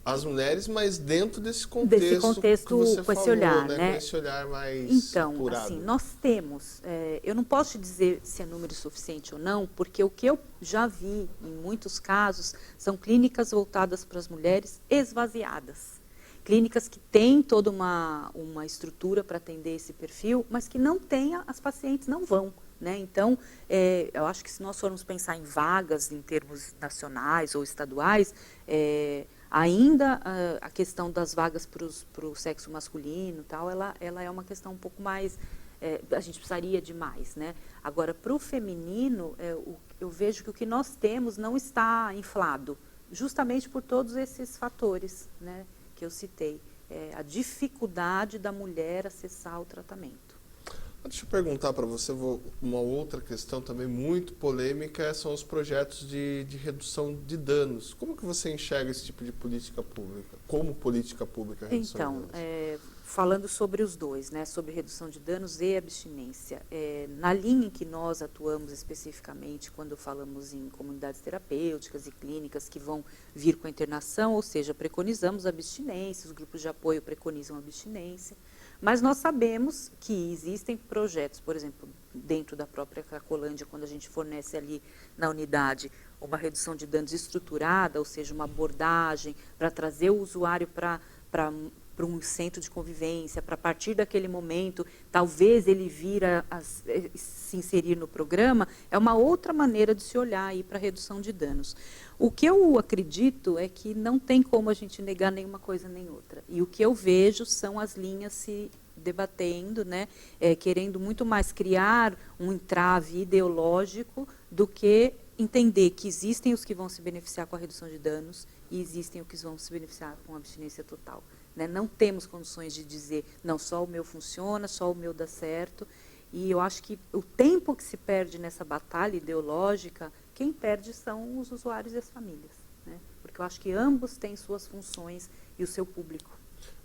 as mulheres, mas dentro desse contexto que você com falou, esse olhar, né? Com esse olhar mais então, apurado. Assim, nós temos, eu não posso te dizer se é número suficiente ou não, porque o que eu já vi em muitos casos são clínicas voltadas para as mulheres esvaziadas. Clínicas que têm toda uma estrutura para atender esse perfil, mas que não tem, as pacientes não vão, né? Então, eu acho que se nós formos pensar em vagas em termos nacionais ou estaduais, ainda a questão das vagas para o sexo masculino, tal, ela é uma questão um pouco mais, a gente precisaria de mais, né? Agora, para o feminino, eu vejo que o que nós temos não está inflado, justamente por todos esses fatores, né, que eu citei. A dificuldade da mulher acessar o tratamento. Deixa eu perguntar para você uma outra questão também muito polêmica, são os projetos de redução de danos. Como que você enxerga esse tipo de política pública? Como política pública a redução de danos? Falando sobre os dois, né, sobre redução de danos e abstinência, na linha em que nós atuamos especificamente, quando falamos em comunidades terapêuticas e clínicas que vão vir com a internação, ou seja, preconizamos a abstinência, os grupos de apoio preconizam a abstinência, mas nós sabemos que existem projetos, por exemplo, dentro da própria Cracolândia, quando a gente fornece ali na unidade uma redução de danos estruturada, ou seja, uma abordagem para trazer o usuário para um centro de convivência, para a partir daquele momento, talvez ele vir a se inserir no programa, é uma outra maneira de se olhar aí para a redução de danos. O que eu acredito é que não tem como a gente negar nenhuma coisa nem outra. E o que eu vejo são as linhas se debatendo, né, querendo muito mais criar um entrave ideológico do que entender que existem os que vão se beneficiar com a redução de danos e existem os que vão se beneficiar com a abstinência total. né? Não temos condições de dizer, não, só o meu funciona, só o meu dá certo. E eu acho que o tempo que se perde nessa batalha ideológica, quem perde são os usuários e as famílias, né? Porque eu acho que ambos têm suas funções e o seu público.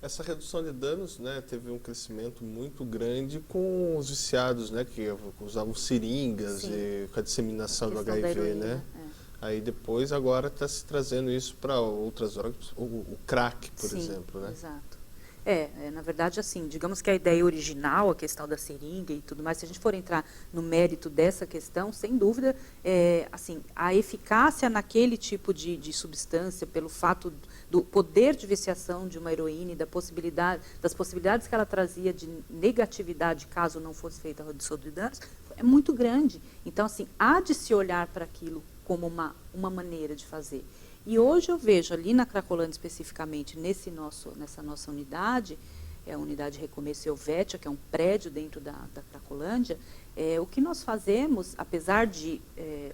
Essa redução de danos, né, teve um crescimento muito grande com os viciados, né, que usavam seringas e com a disseminação do HIV, heroína, né? Aí depois agora está se trazendo isso para outras drogas, o crack, por exemplo, né? Exato. Na verdade, assim, digamos que a ideia original, a questão da seringa e tudo mais, se a gente for entrar no mérito dessa questão, sem dúvida, assim, a eficácia naquele tipo de substância, pelo fato do poder de viciação de uma heroína e das possibilidades que ela trazia de negatividade caso não fosse feita a redução de danos, é muito grande. Então, assim, há de se olhar para aquilo como uma maneira de fazer. E hoje eu vejo ali na Cracolândia especificamente, nessa nossa unidade, a unidade Recomeço Helvétia, que é um prédio dentro da Cracolândia, o que nós fazemos, apesar de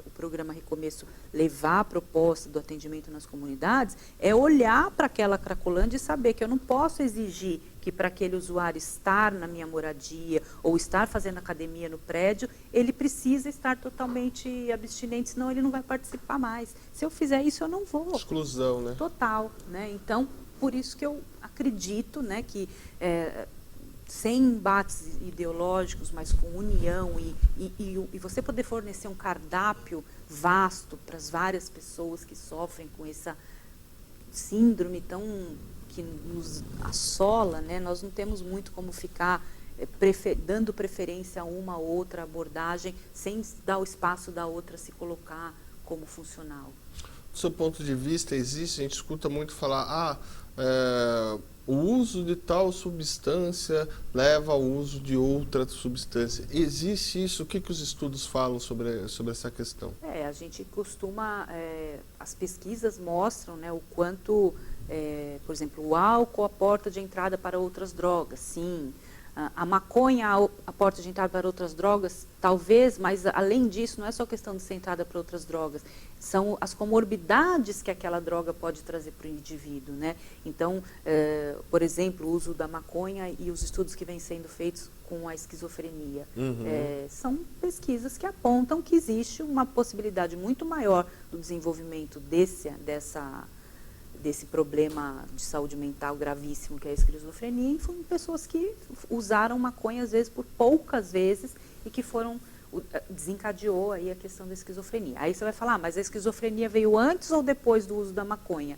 o programa Recomeço levar a proposta do atendimento nas comunidades, é olhar para aquela Cracolândia e saber que eu não posso exigir que para aquele usuário estar na minha moradia ou estar fazendo academia no prédio, ele precisa estar totalmente abstinente, senão ele não vai participar mais. Se eu fizer isso, eu não vou. Exclusão, né? Total, né? Então, por isso que eu acredito, né, que sem embates ideológicos, mas com união e você poder fornecer um cardápio vasto para as várias pessoas que sofrem com essa síndrome que nos assola, né? Nós não temos muito como ficar dando preferência a uma ou outra abordagem sem dar o espaço da outra se colocar como funcional. Do seu ponto de vista, a gente escuta muito falar, o uso de tal substância leva ao uso de outra substância. Existe isso? O que os estudos falam sobre essa questão? A gente costuma, as pesquisas mostram, né, o quanto, por exemplo, o álcool a porta de entrada para outras drogas, sim. A maconha a porta de entrada para outras drogas, talvez, mas além disso, não é só questão de ser entrada para outras drogas, são as comorbidades que aquela droga pode trazer para o indivíduo, né? Então, por exemplo, o uso da maconha e os estudos que vêm sendo feitos com a esquizofrenia. São pesquisas que apontam que existe uma possibilidade muito maior do desenvolvimento desse problema de saúde mental gravíssimo que é a esquizofrenia, e foram pessoas que usaram maconha às vezes por poucas vezes e que desencadeou aí a questão da esquizofrenia. Aí você vai falar, mas a esquizofrenia veio antes ou depois do uso da maconha?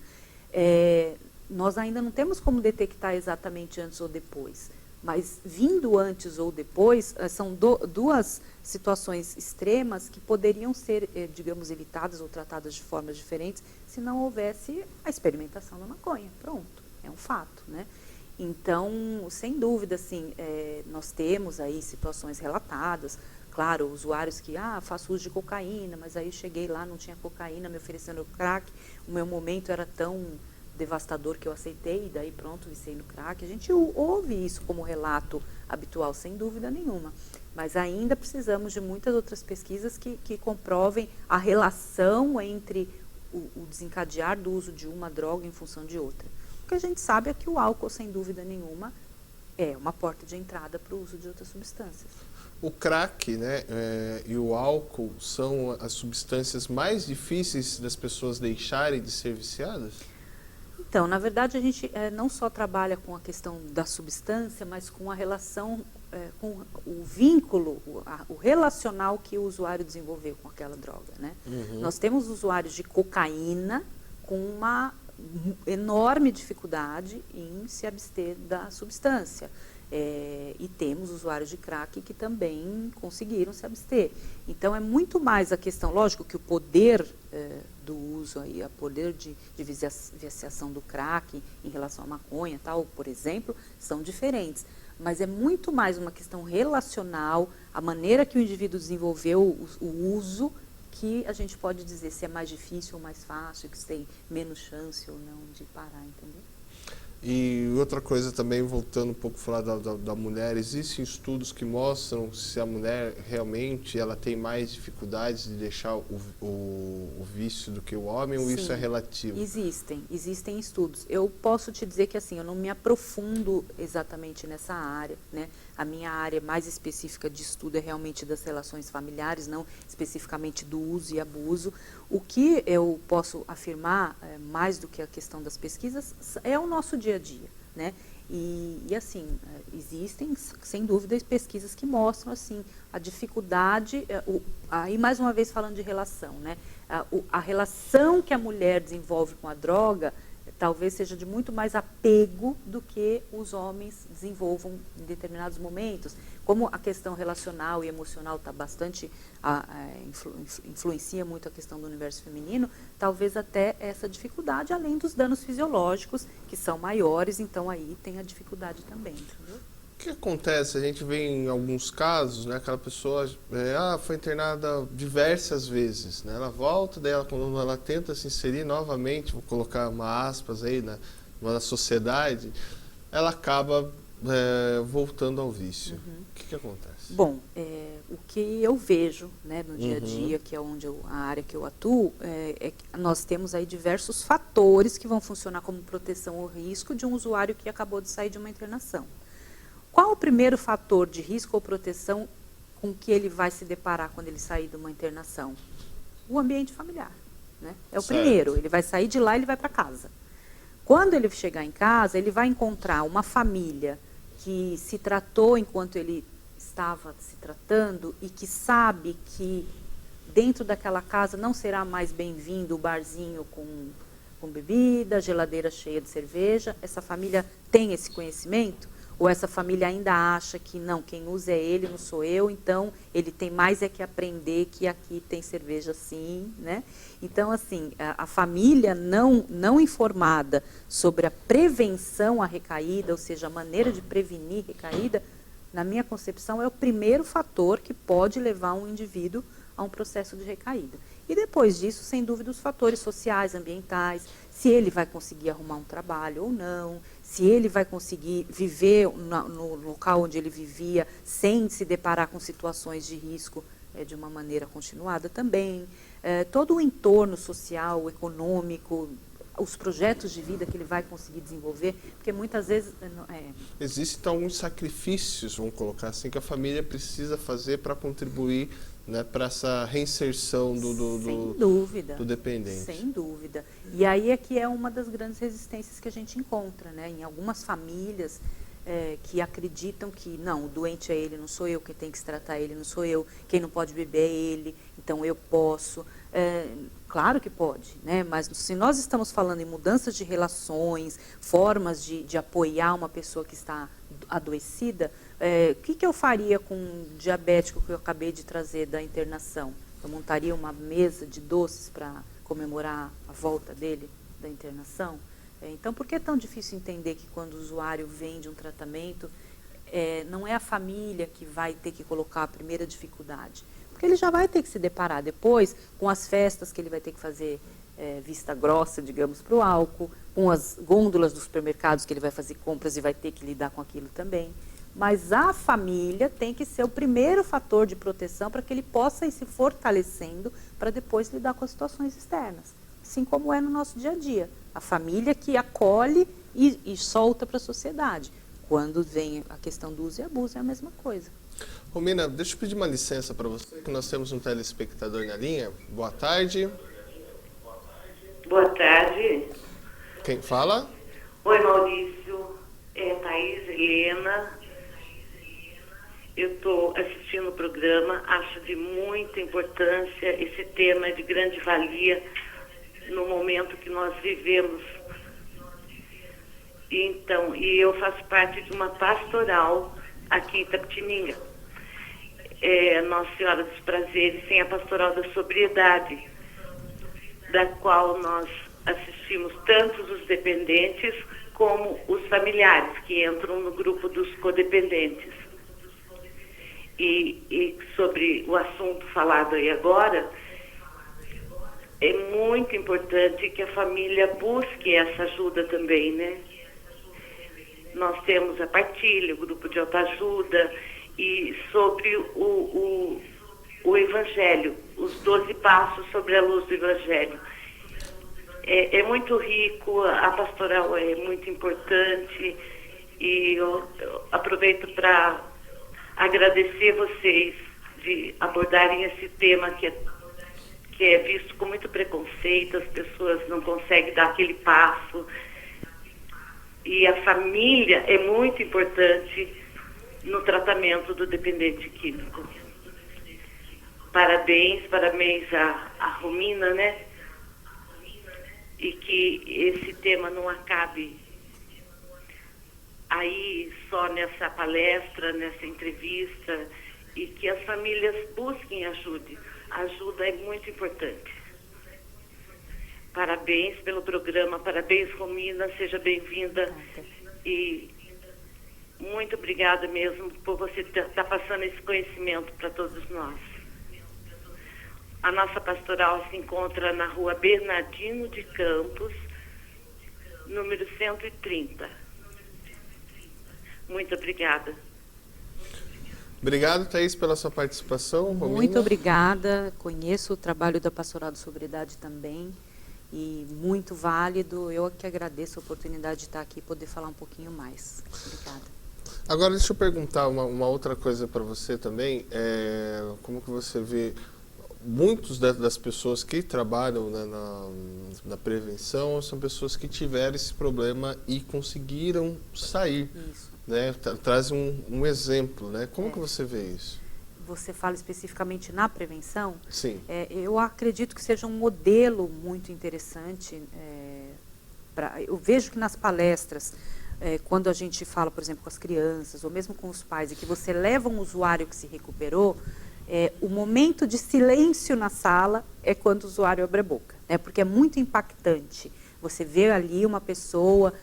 Nós ainda não temos como detectar exatamente antes ou depois, mas vindo antes ou depois, são duas situações extremas que poderiam ser, digamos, evitadas ou tratadas de formas diferentes se não houvesse a experimentação da maconha. Pronto, é um fato, né? Então, sem dúvida, assim, nós temos aí situações relatadas, claro, usuários que, faço uso de cocaína, mas aí cheguei lá, não tinha cocaína, me oferecendo crack, o meu momento era tão devastador que eu aceitei, e daí pronto, viciei no crack. A gente ouve isso como relato habitual, sem dúvida nenhuma. Mas ainda precisamos de muitas outras pesquisas que comprovem a relação entre o desencadear do uso de uma droga em função de outra. O que a gente sabe é que o álcool, sem dúvida nenhuma, é uma porta de entrada para o uso de outras substâncias. O crack, né, e o álcool são as substâncias mais difíceis das pessoas deixarem de ser viciadas? Então, na verdade, a gente não só trabalha com a questão da substância, mas com a relação, com o vínculo, o relacional que o usuário desenvolveu com aquela droga, né? Nós temos usuários de cocaína com uma enorme dificuldade em se abster da substância. E temos usuários de crack que também conseguiram se abster. Então, é muito mais a questão, lógico que o poder do uso, aí, o poder de viciação do crack em relação à maconha, tal, por exemplo, são diferentes. Mas é muito mais uma questão relacional, a maneira que o indivíduo desenvolveu o uso, que a gente pode dizer se é mais difícil ou mais fácil, que se tem menos chance ou não de parar, entendeu? E outra coisa também, voltando um pouco a falar da mulher, existem estudos que mostram se a mulher realmente ela tem mais dificuldades de deixar o vício do que o homem, ou isso é relativo? Existem estudos. Eu posso te dizer que assim, eu não me aprofundo exatamente nessa área, né? A minha área mais específica de estudo é realmente das relações familiares, não especificamente do uso e abuso. O que eu posso afirmar, mais do que a questão das pesquisas, é o nosso dia a dia, né? E assim, existem, sem dúvida, pesquisas que mostram assim, a dificuldade, aí mais uma vez falando de relação, né? A relação que a mulher desenvolve com a droga talvez seja de muito mais apego do que os homens desenvolvam em determinados momentos. Como a questão relacional e emocional está bastante, influencia muito a questão do universo feminino, talvez até essa dificuldade, além dos danos fisiológicos, que são maiores, então aí tem a dificuldade também, entendeu? O que acontece? A gente vê em alguns casos, né, aquela pessoa foi internada diversas vezes, né, ela volta, daí quando ela tenta se inserir novamente, vou colocar uma aspas aí na sociedade, ela acaba voltando ao vício. O que acontece? Bom, o que eu vejo, né, no dia a dia, que é onde a área que eu atuo, é que nós temos aí diversos fatores que vão funcionar como proteção ao risco de um usuário que acabou de sair de uma internação. Qual o primeiro fator de risco ou proteção com que ele vai se deparar quando ele sair de uma internação? O ambiente familiar, né? É o primeiro, ele vai sair de lá e ele vai para casa. Quando ele chegar em casa, ele vai encontrar uma família que se tratou enquanto ele estava se tratando e que sabe que dentro daquela casa não será mais bem-vindo o barzinho com bebida, geladeira cheia de cerveja. Essa família tem esse conhecimento? Ou essa família ainda acha que não, quem usa é ele, não sou eu, então ele tem mais que aprender que aqui tem cerveja sim, né? Então, assim, a família não informada sobre a prevenção à recaída, ou seja, a maneira de prevenir recaída, na minha concepção, é o primeiro fator que pode levar um indivíduo a um processo de recaída. E depois disso, sem dúvida, os fatores sociais, ambientais, se ele vai conseguir arrumar um trabalho ou não, se ele vai conseguir viver no local onde ele vivia sem se deparar com situações de risco de uma maneira continuada também. Todo o entorno social, econômico, os projetos de vida que ele vai conseguir desenvolver, porque muitas vezes... Existem alguns sacrifícios, vamos colocar assim, que a família precisa fazer para contribuir, né, para essa reinserção do dependente. Sem dúvida. E aí é que é uma das grandes resistências que a gente encontra, né? Em algumas famílias que acreditam que, não, o doente é ele, não sou eu, quem tem que se tratar é ele, não sou eu, quem não pode beber é ele, então eu posso. Claro que pode, né? Mas se nós estamos falando em mudanças de relações, formas de apoiar uma pessoa que está adoecida, o que eu faria com um diabético que eu acabei de trazer da internação? Eu montaria uma mesa de doces para comemorar a volta dele da internação? Então, por que é tão difícil entender que quando o usuário vem de um tratamento, não é a família que vai ter que colocar a primeira dificuldade? Porque ele já vai ter que se deparar depois com as festas que ele vai ter que fazer vista grossa, digamos, para o álcool, com as gôndolas dos supermercados que ele vai fazer compras e vai ter que lidar com aquilo também. Mas a família tem que ser o primeiro fator de proteção para que ele possa ir se fortalecendo para depois lidar com as situações externas. Assim como é no nosso dia a dia. A família que acolhe e solta para a sociedade. Quando vem a questão do uso e abuso, é a mesma coisa. Romina, deixa eu pedir uma licença para você, que nós temos um telespectador na linha. Boa tarde. Boa tarde. Quem fala? Oi, Maurício. É Thaís Helena. Eu estou assistindo o programa, acho de muita importância, esse tema é de grande valia no momento que nós vivemos. E eu faço parte de uma pastoral aqui em Itapetininga. Nossa Senhora dos Prazeres, tem a pastoral da sobriedade, da qual nós assistimos tanto os dependentes como os familiares, que entram no grupo dos codependentes. E sobre o assunto falado aí agora, é muito importante que a família busque essa ajuda também, né? nós temos a partilha, o grupo de autoajuda, e sobre o Evangelho, os 12 passos sobre a luz do Evangelho. É muito rico, a pastoral é muito importante, e eu aproveito para agradecer vocês de abordarem esse tema que é visto com muito preconceito, as pessoas não conseguem dar aquele passo. E a família é muito importante no tratamento do dependente químico. Parabéns a Romina, né? E que esse tema não acabe aí só nessa palestra, nessa entrevista, e que as famílias busquem ajuda. A ajuda é muito importante. Parabéns pelo programa, parabéns, Romina, seja bem-vinda. E muito obrigada mesmo por você estar passando esse conhecimento para todos nós. A nossa pastoral se encontra na rua Bernardino de Campos, número 130. Muito obrigada. Obrigado, Thaís, pela sua participação. Romina. Muito obrigada. Conheço o trabalho da Pastoral de Sobriedade também. E muito válido. Eu que agradeço a oportunidade de estar aqui e poder falar um pouquinho mais. Obrigada. Agora, deixa eu perguntar uma outra coisa para você também. Como que você vê muitos das pessoas que trabalham, né, na prevenção são pessoas que tiveram esse problema e conseguiram sair. Isso. Né? Traz um exemplo. Né? Como que você vê isso? Você fala especificamente na prevenção? Sim. Eu acredito que seja um modelo muito interessante. Eu vejo que nas palestras, quando a gente fala, por exemplo, com as crianças, ou mesmo com os pais, e que você leva um usuário que se recuperou, o momento de silêncio na sala é quando o usuário abre a boca, né? Porque é muito impactante. Você vê ali uma pessoa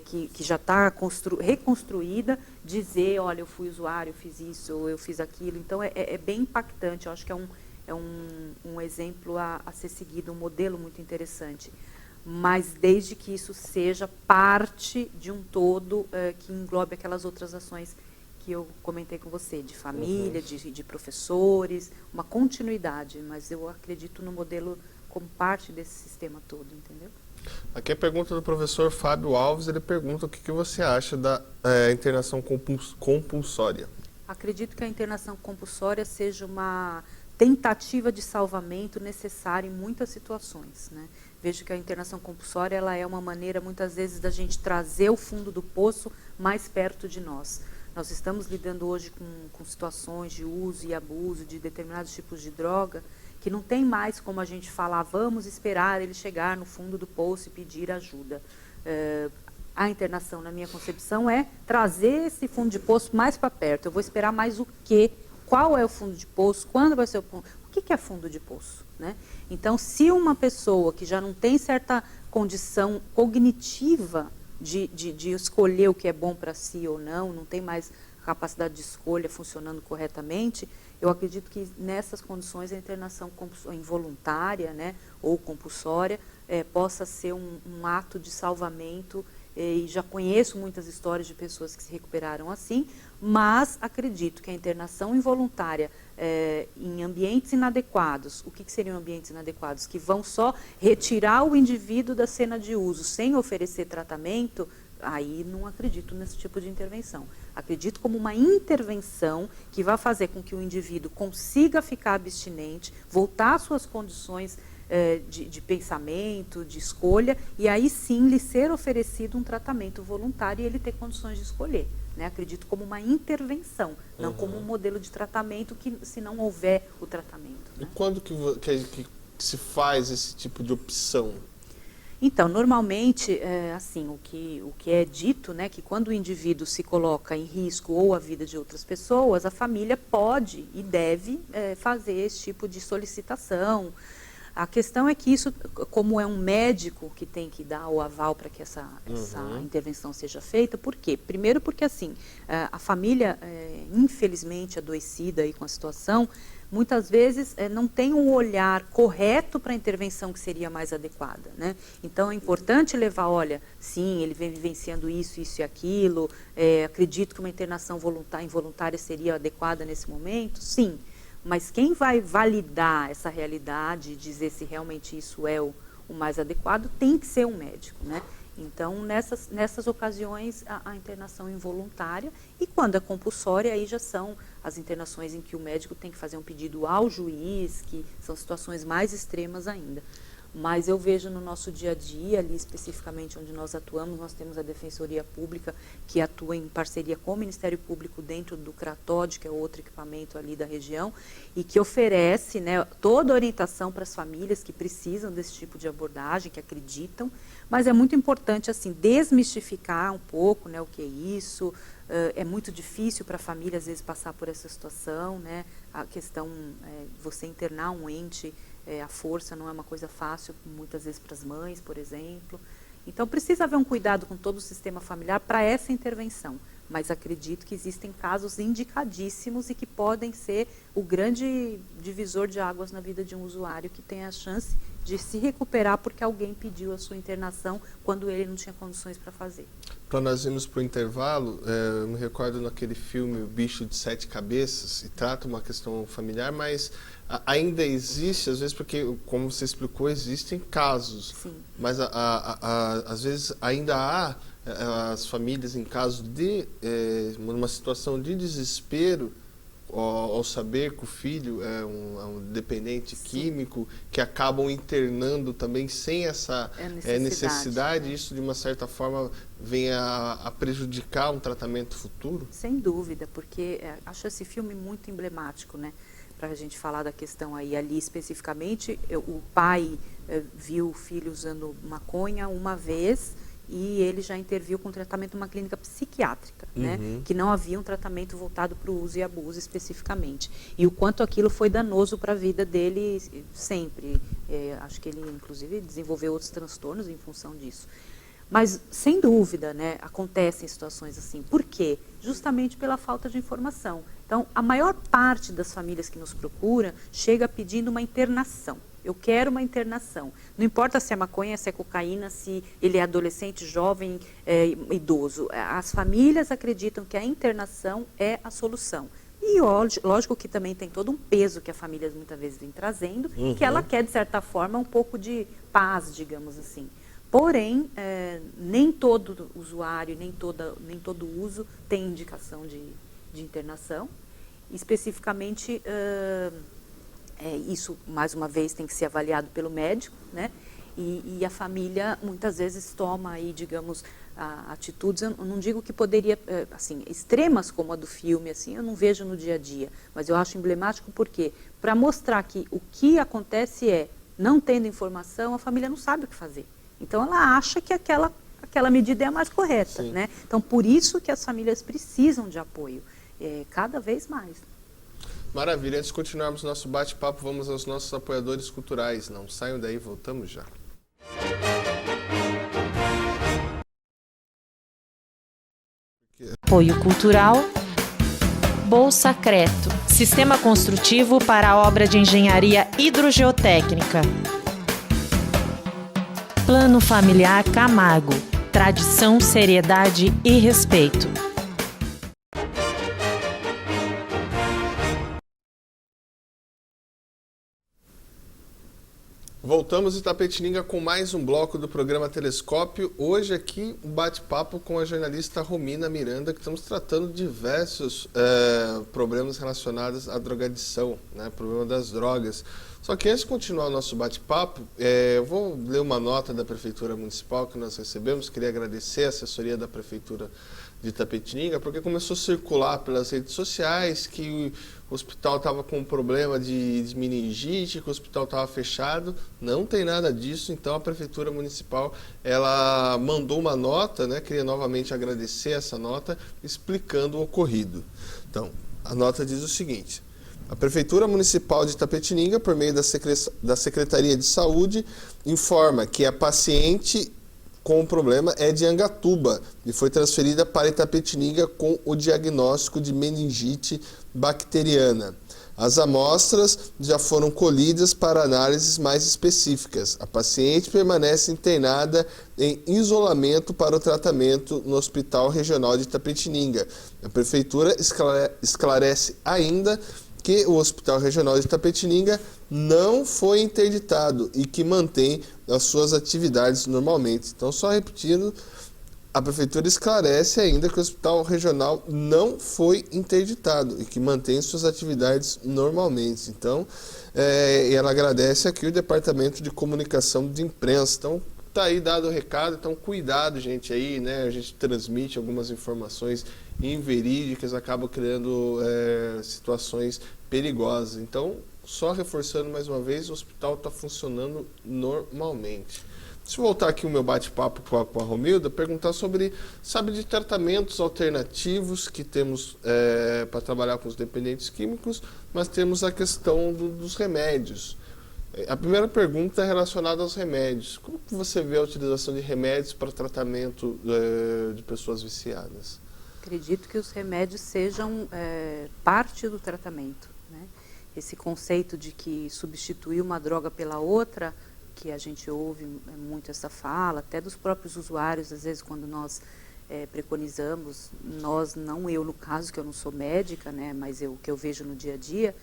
que já está reconstruída, dizer, olha, eu fui usuário, eu fiz isso, ou eu fiz aquilo. Então, é bem impactante. Eu acho que é um exemplo a ser seguido, um modelo muito interessante. Mas desde que isso seja parte de um todo que englobe aquelas outras ações que eu comentei com você, de família, de professores, uma continuidade. Mas eu acredito no modelo como parte desse sistema todo, entendeu? Aqui a pergunta do professor Fábio Alves, ele pergunta o que você acha da internação compulsória. Acredito que a internação compulsória seja uma tentativa de salvamento necessária em muitas situações, né? Vejo que a internação compulsória ela é uma maneira, muitas vezes, da gente trazer o fundo do poço mais perto de nós. Nós estamos lidando hoje com situações de uso e abuso de determinados tipos de droga, que não tem mais como a gente falar, vamos esperar ele chegar no fundo do poço e pedir ajuda. A internação, na minha concepção, é trazer esse fundo de poço mais para perto. Eu vou esperar mais o quê? Qual é o fundo de poço? Quando vai ser o fundo? O que é fundo de poço? Né? Então, se uma pessoa que já não tem certa condição cognitiva de escolher o que é bom para si ou não tem mais capacidade de escolha funcionando corretamente, eu acredito que nessas condições a internação involuntária, né, ou compulsória possa ser um ato de salvamento. E já conheço muitas histórias de pessoas que se recuperaram assim, mas acredito que a internação involuntária em ambientes inadequados, o que seriam ambientes inadequados? Que vão só retirar o indivíduo da cena de uso sem oferecer tratamento, aí não acredito nesse tipo de intervenção. Acredito como uma intervenção que vai fazer com que o indivíduo consiga ficar abstinente, voltar às suas condições de pensamento, de escolha, e aí sim lhe ser oferecido um tratamento voluntário e ele ter condições de escolher. Né? Acredito como uma intervenção, não como um modelo de tratamento que, se não houver o tratamento. Né? E quando que se faz esse tipo de opção? Então, normalmente, assim, o que é dito, né, que quando o indivíduo se coloca em risco ou a vida de outras pessoas, a família pode e deve fazer esse tipo de solicitação. A questão é que isso, como é um médico que tem que dar o aval para que essa intervenção seja feita, por quê? Primeiro porque, assim, a família, infelizmente, adoecida aí com a situação, muitas vezes não tem um olhar correto para a intervenção que seria mais adequada, né? Então é importante levar, olha, sim, ele vem vivenciando isso e aquilo, acredito que uma internação involuntária seria adequada nesse momento, sim, mas quem vai validar essa realidade, dizer se realmente isso é o mais adequado, tem que ser um médico, né? Então, nessas ocasiões, a internação involuntária, e quando é compulsória, aí já são as internações em que o médico tem que fazer um pedido ao juiz, que são situações mais extremas ainda. Mas eu vejo no nosso dia a dia, ali especificamente onde nós atuamos, nós temos a Defensoria Pública, que atua em parceria com o Ministério Público dentro do CRATOD, que é outro equipamento ali da região, e que oferece, né, toda a orientação para as famílias que precisam desse tipo de abordagem, que acreditam, mas é muito importante, assim, desmistificar um pouco, né, o que é isso. É muito difícil para a família, às vezes, passar por essa situação, né, a questão, você internar um ente, à força não é uma coisa fácil, muitas vezes para as mães, por exemplo. Então, precisa haver um cuidado com todo o sistema familiar para essa intervenção. Mas acredito que existem casos indicadíssimos e que podem ser o grande divisor de águas na vida de um usuário que tem a chance de se recuperar porque alguém pediu a sua internação quando ele não tinha condições para fazer. Para nós irmos para o intervalo, eu me recordo naquele filme O Bicho de Sete Cabeças, e trata uma questão familiar, mas ainda existe, às vezes, porque, como você explicou, existem casos. Sim. Mas às vezes ainda há as famílias em caso de numa situação de desespero, ao saber que o filho é um dependente químico, que acabam internando também sem essa necessidade, isso de uma certa forma vem a prejudicar um tratamento futuro? Sem dúvida, porque acho esse filme muito emblemático, né? Para a gente falar da questão aí, ali especificamente, o pai viu o filho usando maconha uma vez e ele já interviu com tratamento numa clínica psiquiátrica, né? Que não havia um tratamento voltado para o uso e abuso especificamente. E o quanto aquilo foi danoso para a vida dele sempre. Acho que ele, inclusive, desenvolveu outros transtornos em função disso. Mas, sem dúvida, né, acontecem situações assim. Por quê? Justamente pela falta de informação. Então, a maior parte das famílias que nos procuram chega pedindo uma internação. Eu quero uma internação. Não importa se é maconha, se é cocaína, se ele é adolescente, jovem, idoso. As famílias acreditam que a internação é a solução. E lógico que também tem todo um peso que a família muitas vezes vem trazendo, que ela quer, de certa forma, um pouco de paz, digamos assim. Porém, nem todo usuário, nem todo uso tem indicação de internação. Especificamente, isso, mais uma vez, tem que ser avaliado pelo médico, né? E a família, muitas vezes, toma aí, digamos, atitudes, eu não digo que poderia, assim, extremas como a do filme, assim, eu não vejo no dia a dia, mas eu acho emblemático porque, para mostrar que o que acontece não tendo informação, a família não sabe o que fazer. Então, ela acha que aquela medida é a mais correta, né? Então, por isso que as famílias precisam de apoio, cada vez mais. Maravilha. Antes de continuarmos nosso bate-papo, vamos aos nossos apoiadores culturais. Não saiam daí, voltamos já. Apoio cultural. Bolsa Creto, sistema construtivo para a obra de engenharia hidrogeotécnica. Plano Familiar Camargo, tradição, seriedade e respeito. Voltamos em Itapetininga com mais um bloco do programa Telescópio. Hoje aqui um bate-papo com a jornalista Romina Miranda, que estamos tratando de diversos problemas relacionados à drogadição, né, problema das drogas. Só que antes de continuar o nosso bate-papo, eu vou ler uma nota da Prefeitura Municipal que nós recebemos. Queria agradecer a assessoria da Prefeitura de Itapetininga, porque começou a circular pelas redes sociais que o hospital estava com um problema de meningite, que o hospital estava fechado. Não tem nada disso, então a Prefeitura Municipal ela mandou uma nota, né? Queria novamente agradecer essa nota, explicando o ocorrido. Então, a nota diz o seguinte: a Prefeitura Municipal de Itapetininga, por meio da Secretaria de Saúde, informa que a paciente com o problema é de Angatuba e foi transferida para Itapetininga com o diagnóstico de meningite bacteriana. As amostras já foram colhidas para análises mais específicas. A paciente permanece internada em isolamento para o tratamento no Hospital Regional de Itapetininga. A Prefeitura esclarece ainda que o Hospital Regional de Itapetininga não foi interditado e que mantém as suas atividades normalmente. Então, só repetindo, a Prefeitura esclarece ainda que o Hospital Regional não foi interditado e que mantém suas atividades normalmente. Então, ela agradece aqui o Departamento de Comunicação de Imprensa. Então, tá aí dado o recado. Então, cuidado, gente, aí, né? A gente transmite algumas informações inverídicas, acaba criando situações perigosas. Então, só reforçando mais uma vez, o hospital está funcionando normalmente. Deixa eu voltar aqui o meu bate-papo com a Romilda, perguntar sobre, sabe, de tratamentos alternativos que temos para trabalhar com os dependentes químicos, mas temos a questão dos remédios. A primeira pergunta é relacionada aos remédios. Como que você vê a utilização de remédios para tratamento de pessoas viciadas? Acredito que os remédios sejam parte do tratamento, né? Esse conceito de que substituir uma droga pela outra, que a gente ouve muito essa fala, até dos próprios usuários, às vezes quando nós preconizamos, nós, não eu no caso, que eu não sou médica, né, mas o que eu vejo no dia a dia,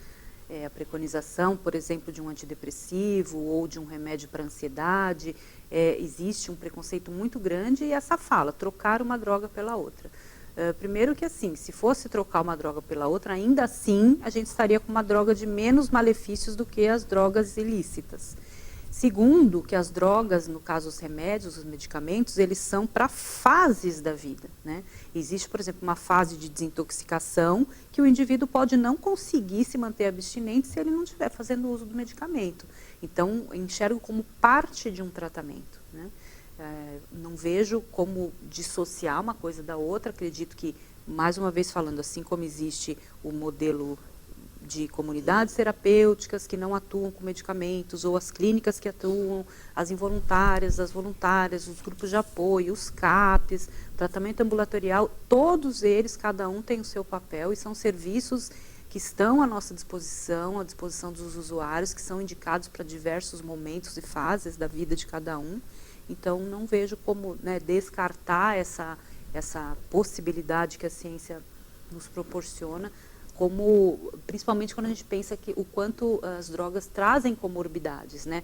a preconização, por exemplo, de um antidepressivo ou de um remédio para ansiedade, existe um preconceito muito grande e essa fala, trocar uma droga pela outra. Primeiro que assim, se fosse trocar uma droga pela outra, ainda assim a gente estaria com uma droga de menos malefícios do que as drogas ilícitas. Segundo, que as drogas, no caso os remédios, os medicamentos, eles são para fases da vida, né? Existe, por exemplo, uma fase de desintoxicação que o indivíduo pode não conseguir se manter abstinente se ele não estiver fazendo uso do medicamento. Então, enxergo como parte de um tratamento, né? Não vejo como dissociar uma coisa da outra. Acredito que, mais uma vez falando, assim como existe o modelo de comunidades terapêuticas que não atuam com medicamentos, ou as clínicas que atuam, as involuntárias, as voluntárias, os grupos de apoio, os CAPs, tratamento ambulatorial, todos eles, cada um tem o seu papel e são serviços que estão à nossa disposição, à disposição dos usuários, que são indicados para diversos momentos e fases da vida de cada um. Então, não vejo como, né, descartar essa possibilidade que a ciência nos proporciona, como, principalmente quando a gente pensa que o quanto as drogas trazem comorbidades, né?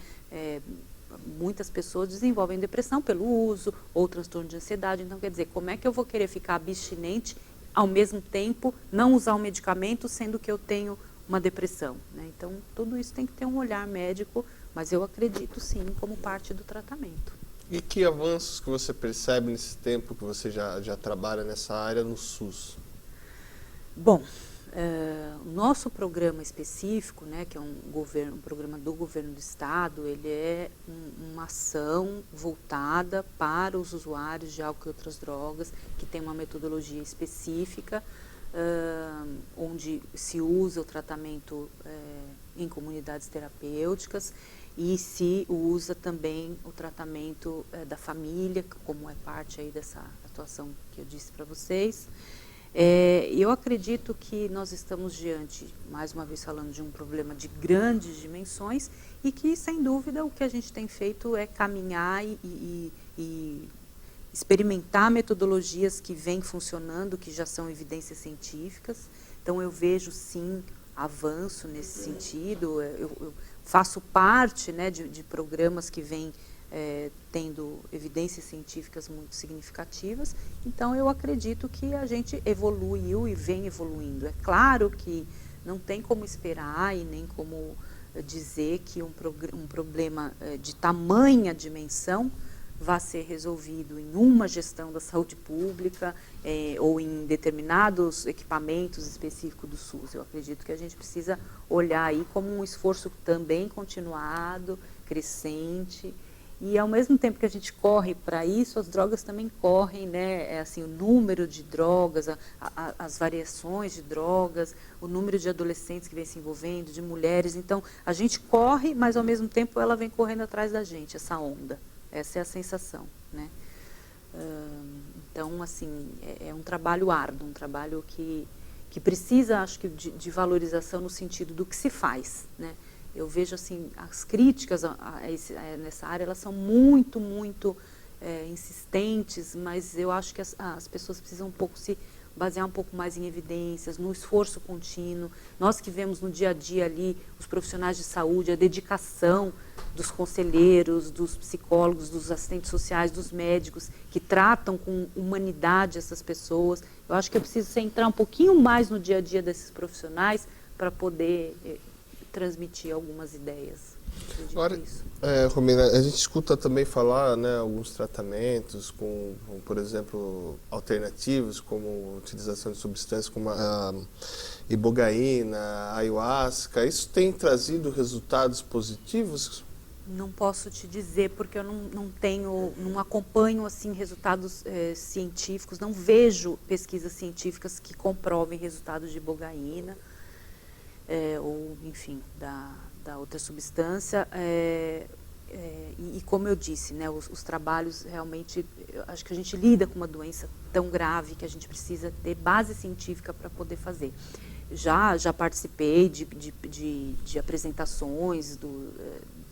Muitas pessoas desenvolvem depressão pelo uso ou transtorno de ansiedade. Então, quer dizer, como é que eu vou querer ficar abstinente ao mesmo tempo não usar um medicamento, sendo que eu tenho uma depressão, né? Então, tudo isso tem que ter um olhar médico, mas eu acredito sim como parte do tratamento. E que avanços que você percebe nesse tempo que você já trabalha nessa área no SUS? Bom, o nosso programa específico, né, que é um programa do governo do estado, ele é uma ação voltada para os usuários de álcool e outras drogas, que tem uma metodologia específica, onde se usa o tratamento em comunidades terapêuticas e se usa também o tratamento da família, como é parte aí dessa atuação que eu disse para vocês. Eu acredito que nós estamos diante, mais uma vez falando, de um problema de grandes dimensões e que, sem dúvida, o que a gente tem feito é caminhar e experimentar metodologias que vêm funcionando, que já são evidências científicas. Então, eu vejo, sim, avanço nesse sentido. Eu faço parte, né, de programas que vêm tendo evidências científicas muito significativas. Então, eu acredito que a gente evoluiu e vem evoluindo. É claro que não tem como esperar e nem como dizer que um problema de tamanha dimensão vai ser resolvido em uma gestão da saúde pública ou em determinados equipamentos específicos do SUS. Eu acredito que a gente precisa olhar aí como um esforço também continuado, crescente. E ao mesmo tempo que a gente corre para isso, as drogas também correm, né? Assim, o número de drogas, as variações de drogas, o número de adolescentes que vem se envolvendo, de mulheres. Então, a gente corre, mas ao mesmo tempo ela vem correndo atrás da gente, essa onda. Essa é a sensação, né? Então, assim, é um trabalho árduo, um trabalho que que precisa, acho que, de valorização no sentido do que se faz, né? Eu vejo, assim, as críticas nessa área, elas são muito insistentes, mas eu acho que as pessoas precisam se basear um pouco mais em evidências, no esforço contínuo. Nós que vemos no dia a dia ali os profissionais de saúde, a dedicação dos conselheiros, dos psicólogos, dos assistentes sociais, dos médicos, que tratam com humanidade essas pessoas. Eu acho que eu preciso entrar um pouquinho mais no dia a dia desses profissionais para poder transmitir algumas ideias. Agora, Romina, a gente escuta também falar, né, alguns tratamentos com, por exemplo, alternativos, como utilização de substâncias como a ibogaína, a ayahuasca. Isso tem trazido resultados positivos? Não posso te dizer, porque eu não acompanho assim resultados científicos, não vejo pesquisas científicas que comprovem resultados de ibogaína, ou, enfim, da outra substância. E como eu disse, né, os trabalhos realmente, acho que a gente lida com uma doença tão grave que a gente precisa ter base científica para poder fazer. Já participei de apresentações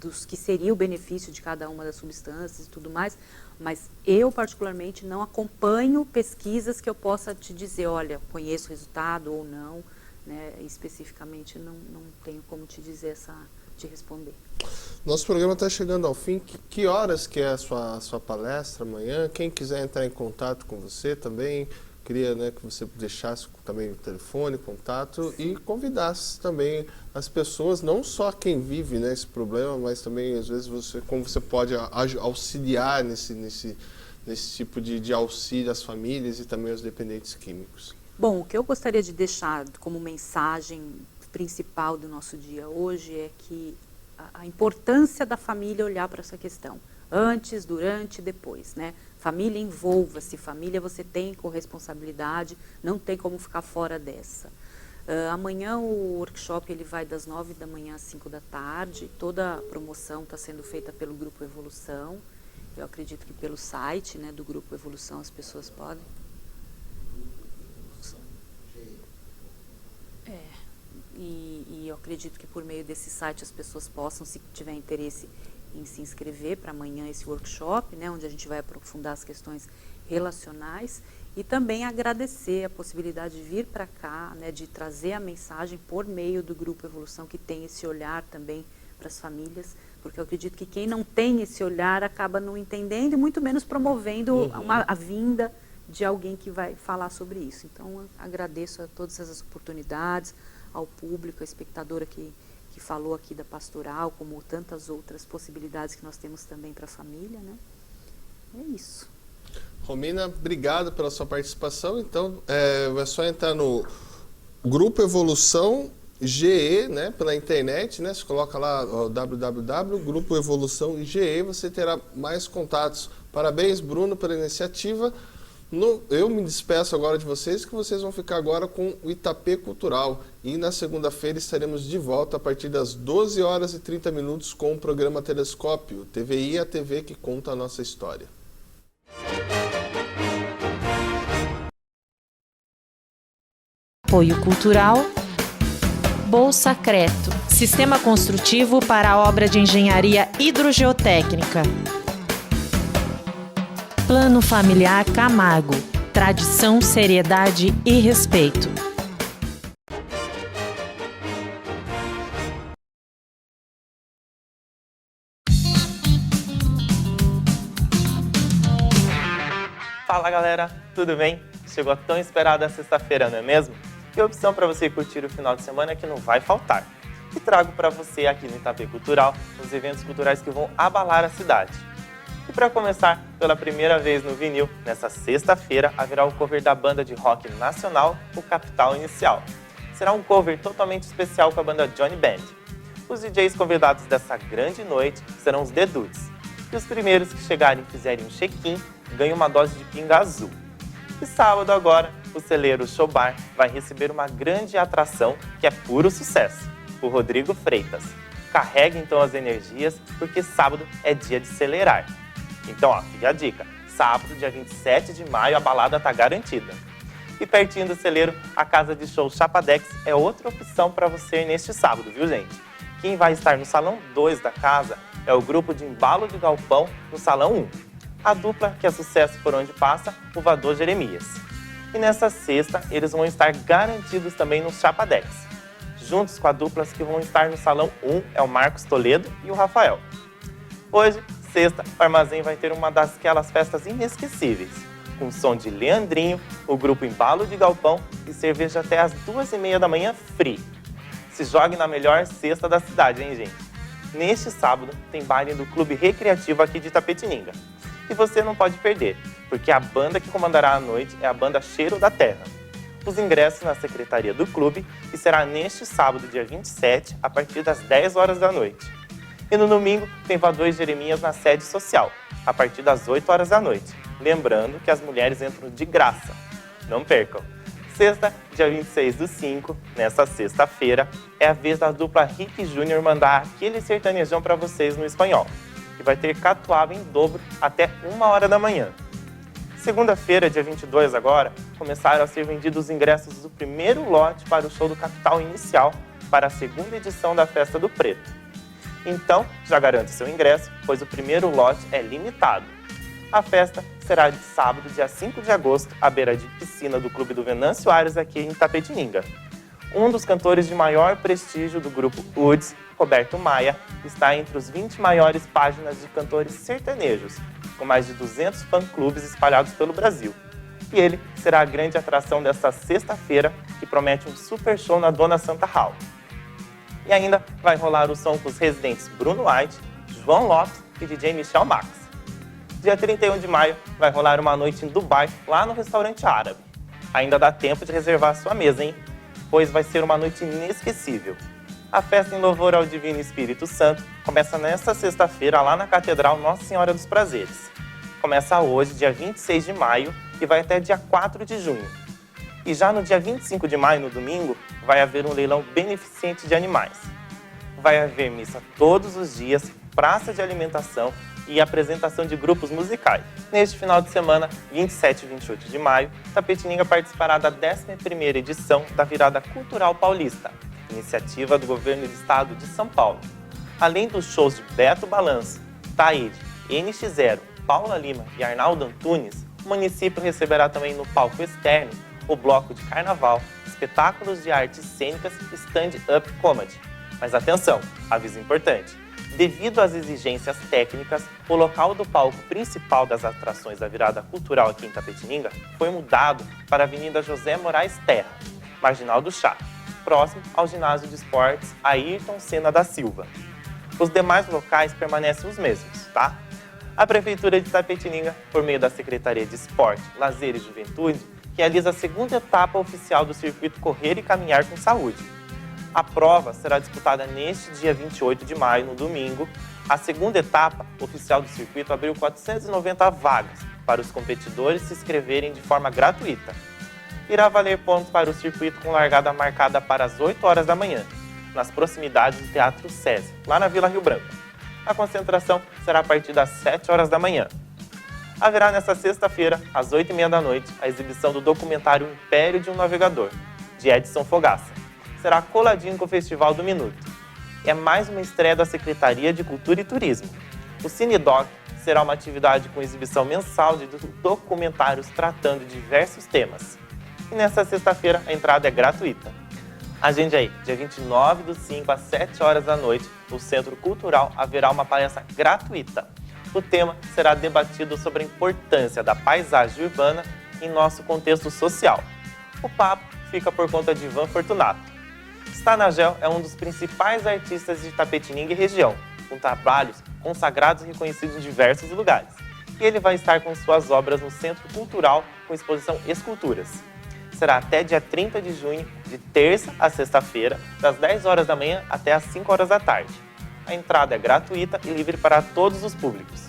dos que seria o benefício de cada uma das substâncias e tudo mais, mas eu particularmente não acompanho pesquisas que eu possa te dizer, olha, conheço o resultado ou não, né, especificamente não tenho como te dizer te responder. Nosso programa está chegando ao fim. Que horas que é a sua palestra amanhã? Quem quiser entrar em contato com você também, queria, né, que você deixasse também o telefone, contato, e convidasse também as pessoas, não só quem vive, né, esse problema, mas também, às vezes, como você pode auxiliar nesse tipo de auxílio às famílias e também aos dependentes químicos. Bom, o que eu gostaria de deixar como mensagem principal do nosso dia hoje é que a importância da família olhar para essa questão, antes, durante e depois, né? Família, envolva-se, família você tem corresponsabilidade, não tem como ficar fora dessa. Amanhã o workshop ele vai das 9 da manhã às 5 da tarde, toda a promoção está sendo feita pelo Grupo Evolução, eu acredito que pelo site, né, do Grupo Evolução as pessoas podem. E eu acredito que por meio desse site as pessoas possam, se tiver interesse em se inscrever para amanhã esse workshop, né, onde a gente vai aprofundar as questões relacionais, e também agradecer a possibilidade de vir para cá, né, de trazer a mensagem por meio do Grupo Evolução, que tem esse olhar também para as famílias, porque eu acredito que quem não tem esse olhar acaba não entendendo e muito menos promovendo a vinda de alguém que vai falar sobre isso. Então, agradeço a todas essas oportunidades, ao público, a espectadora que falou aqui da pastoral, como tantas outras possibilidades que nós temos também para a família, né? É isso. Romina, obrigado pela sua participação. Então, é só entrar no Grupo Evolução GE, né, pela internet, né? Você coloca lá www.grupo Evolução GE, você terá mais contatos. Parabéns, Bruno, pela iniciativa. Eu me despeço agora de vocês, que vocês vão ficar agora com o Itapê Cultural. E na segunda-feira estaremos de volta a partir das 12h30 com o programa Telescópio, TVI, a TV que conta a nossa história. Apoio Cultural, Bolsa Creto, Sistema Construtivo para a Obra de Engenharia Hidrogeotécnica. Plano Familiar Camargo, tradição, seriedade e respeito. Fala galera, tudo bem? Chegou a tão esperada sexta-feira, não é mesmo? E a opção para você curtir o final de semana que não vai faltar. E trago para você aqui no Itapê Cultural os eventos culturais que vão abalar a cidade. E para começar, pela primeira vez no vinil, nessa sexta-feira haverá o cover da banda de rock nacional, o Capital Inicial. Será um cover totalmente especial com a banda Johnny Band. Os DJs convidados dessa grande noite serão os The Dudes. E os primeiros que chegarem e fizerem um check-in ganham uma dose de pinga azul. E sábado agora, o celeiro Show Bar vai receber uma grande atração que é puro sucesso, o Rodrigo Freitas. Carregue então as energias, porque sábado é dia de acelerar. Então, fica a dica. Sábado, dia 27 de maio, a balada tá garantida. E pertinho do celeiro, a casa de show Chapadex é outra opção para você ir neste sábado, viu, gente? Quem vai estar no Salão 2 da casa é o grupo de embalo de galpão no Salão 1. A dupla que é sucesso por onde passa, o Vador Jeremias. E nessa sexta, eles vão estar garantidos também no Chapadex. Juntos com a dupla que vão estar no Salão 1 é o Marcos Toledo e o Rafael. Hoje, sexta, o Armazém vai ter uma daquelas festas inesquecíveis, com som de Leandrinho, o grupo Embalo de Galpão e cerveja até às 2h30 da manhã free. Se jogue na melhor sexta da cidade, hein, gente? Neste sábado, tem baile do Clube Recreativo aqui de Itapetininga. E você não pode perder, porque a banda que comandará a noite é a banda Cheiro da Terra. Os ingressos na secretaria do clube e será neste sábado, dia 27, a partir das 10 horas da noite. E no domingo tem Vador Jeremias na sede social, a partir das 8 horas da noite. Lembrando que as mulheres entram de graça. Não percam! Sexta, dia 26/5, nessa sexta-feira, é a vez da dupla Rick Júnior mandar aquele sertanejão para vocês no espanhol, que vai ter catuaba em dobro até 1h da manhã. Segunda-feira, dia 22 agora, começaram a ser vendidos os ingressos do primeiro lote para o show do Capital Inicial para a segunda edição da Festa do Preto. Então, já garante seu ingresso, pois o primeiro lote é limitado. A festa será de sábado, dia 5 de agosto, à beira de piscina do Clube do Venâncio Aires, aqui em Itapetininga. Um dos cantores de maior prestígio do grupo Woods, Roberto Maia, está entre os 20 maiores páginas de cantores sertanejos, com mais de 200 fã-clubes espalhados pelo Brasil. E ele será a grande atração desta sexta-feira, que promete um super show na Dona Santa Hall. E ainda vai rolar o som com os residentes Bruno White, João Lopes e DJ Michel Max. Dia 31 de maio vai rolar uma noite em Dubai, lá no restaurante árabe. Ainda dá tempo de reservar a sua mesa, hein? Pois vai ser uma noite inesquecível. A festa em louvor ao Divino Espírito Santo começa nesta sexta-feira lá na Catedral Nossa Senhora dos Prazeres. Começa hoje, dia 26 de maio, e vai até dia 4 de junho. E já no dia 25 de maio, no domingo, vai haver um leilão beneficente de animais. Vai haver missa todos os dias, praça de alimentação e apresentação de grupos musicais. Neste final de semana, 27 e 28 de maio, Itapetininga participará da 11ª edição da Virada Cultural Paulista, iniciativa do Governo do Estado de São Paulo. Além dos shows de Beto Balanço, Taíde, NX0, Paula Lima e Arnaldo Antunes, o município receberá também no palco externo o bloco de carnaval, espetáculos de artes cênicas e stand-up comedy. Mas atenção, aviso importante. Devido às exigências técnicas, o local do palco principal das atrações da Virada Cultural aqui em Itapetininga foi mudado para a Avenida José Moraes Terra, Marginal do Chá, próximo ao ginásio de esportes Ayrton Senna da Silva. Os demais locais permanecem os mesmos, tá? A Prefeitura de Itapetininga, por meio da Secretaria de Esporte, Lazer e Juventude, realiza a segunda etapa oficial do circuito Correr e Caminhar com Saúde. A prova será disputada neste dia 28 de maio, no domingo. A segunda etapa oficial do circuito abriu 490 vagas para os competidores se inscreverem de forma gratuita. Irá valer pontos para o circuito com largada marcada para as 8 horas da manhã, nas proximidades do Teatro SESI, lá na Vila Rio Branco. A concentração será a partir das 7 horas da manhã. Haverá nesta sexta-feira, às 8h30 da noite, a exibição do documentário Império de um Navegador, de Edson Fogaça. Será coladinho com o Festival do Minuto. É mais uma estreia da Secretaria de Cultura e Turismo. O Cinedoc será uma atividade com exibição mensal de documentários tratando de diversos temas. E nesta sexta-feira a entrada é gratuita. Agende aí, dia 29/5 às 7 horas da noite, no Centro Cultural haverá uma palestra gratuita. O tema será debatido sobre a importância da paisagem urbana em nosso contexto social. O papo fica por conta de Ivan Fortunato. Stanagel é um dos principais artistas de Itapetininga e região, com trabalhos consagrados e reconhecidos em diversos lugares. E ele vai estar com suas obras no Centro Cultural com exposição Esculturas. Será até dia 30 de junho, de terça a sexta-feira, das 10 horas da manhã até as 5 horas da tarde. A entrada é gratuita e livre para todos os públicos.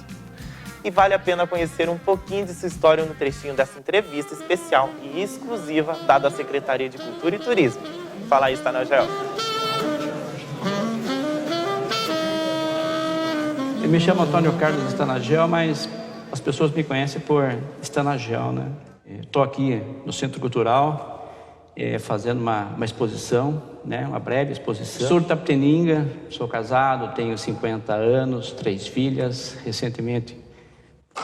E vale a pena conhecer um pouquinho de sua história no trechinho dessa entrevista especial e exclusiva dada à Secretaria de Cultura e Turismo. Fala aí, Stanagel. Eu me chamo Antônio Carlos Stanagel, mas as pessoas me conhecem por Stanagel, né? Estou aqui no Centro Cultural fazendo uma exposição, né, uma breve exposição. Sou de Itapetininga, sou casado, tenho 50 anos, 3 filhas, recentemente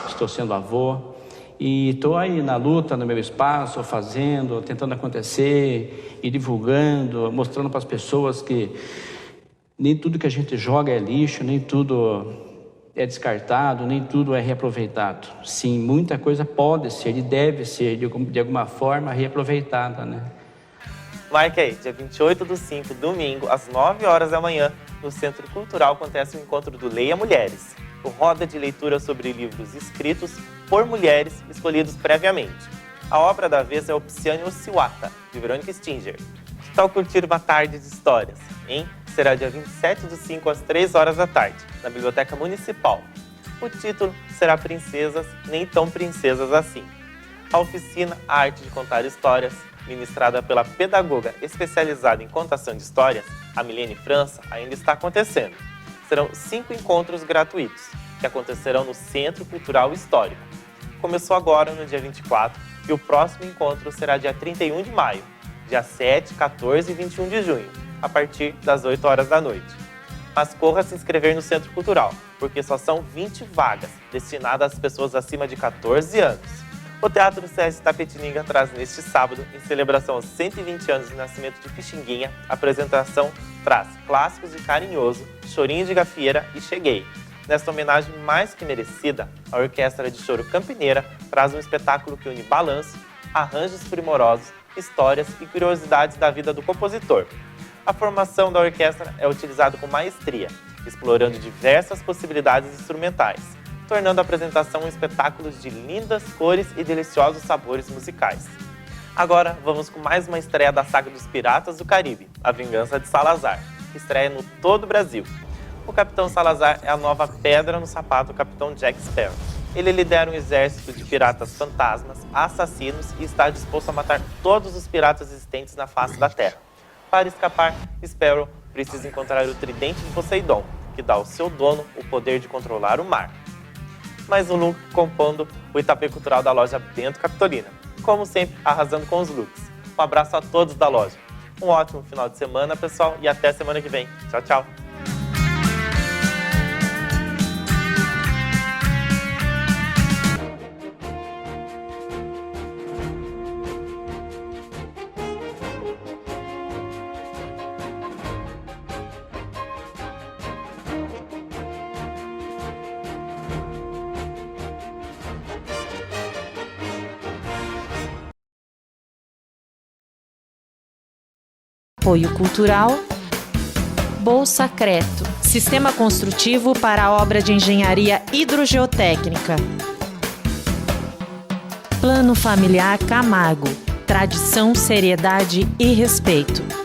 estou sendo avô e estou aí na luta, no meu espaço, fazendo, tentando acontecer e divulgando, mostrando para as pessoas que nem tudo que a gente joga é lixo, nem tudo é descartado, nem tudo é reaproveitado. Sim, muita coisa pode ser e deve ser, de alguma forma, reaproveitada, né? Marque aí, dia 28/5, domingo, às 9 horas da manhã, no Centro Cultural, acontece o encontro do Leia Mulheres, o roda de leitura sobre livros escritos por mulheres escolhidos previamente. A obra da vez é Opsiane Osiwata, de Verônica Stinger. Que tal curtir uma tarde de histórias, hein? Será dia 27/5, às 3 horas da tarde, na Biblioteca Municipal. O título será Princesas, Nem Tão Princesas Assim. A oficina A Arte de Contar Histórias, ministrada pela pedagoga especializada em contação de histórias, a Milene França, ainda está acontecendo. Serão 5 encontros gratuitos, que acontecerão no Centro Cultural Histórico. Começou agora, no dia 24, e o próximo encontro será dia 31 de maio, dia 7, 14 e 21 de junho, a partir das 8 horas da noite. Mas corra se inscrever no Centro Cultural, porque só são 20 vagas destinadas às pessoas acima de 14 anos. O Teatro SESI Itapetininga traz neste sábado, em celebração aos 120 anos de nascimento de Pixinguinha, a apresentação traz Clássicos de Carinhoso, Chorinho de Gafieira e Cheguei. Nesta homenagem mais que merecida, a Orquestra de Choro Campineira traz um espetáculo que une balanço, arranjos primorosos, histórias e curiosidades da vida do compositor. A formação da orquestra é utilizada com maestria, explorando diversas possibilidades instrumentais, tornando a apresentação um espetáculo de lindas cores e deliciosos sabores musicais. Agora vamos com mais uma estreia da saga dos Piratas do Caribe, A Vingança de Salazar, que estreia no todo o Brasil. O Capitão Salazar é a nova pedra no sapato do Capitão Jack Sparrow. Ele lidera um exército de piratas fantasmas, assassinos e está disposto a matar todos os piratas existentes na face da Terra. Para escapar, Sparrow precisa encontrar o tridente de Poseidon, que dá ao seu dono o poder de controlar o mar. Mais um look compondo o Itapê Cultural da loja Bento Capitolina. Como sempre, arrasando com os looks. Um abraço a todos da loja. Um ótimo final de semana, pessoal, e até semana que vem. Tchau, tchau! Apoio Cultural, Bolsa Creto, Sistema Construtivo para a Obra de Engenharia Hidrogeotécnica. Plano Familiar Camargo, tradição, seriedade e respeito.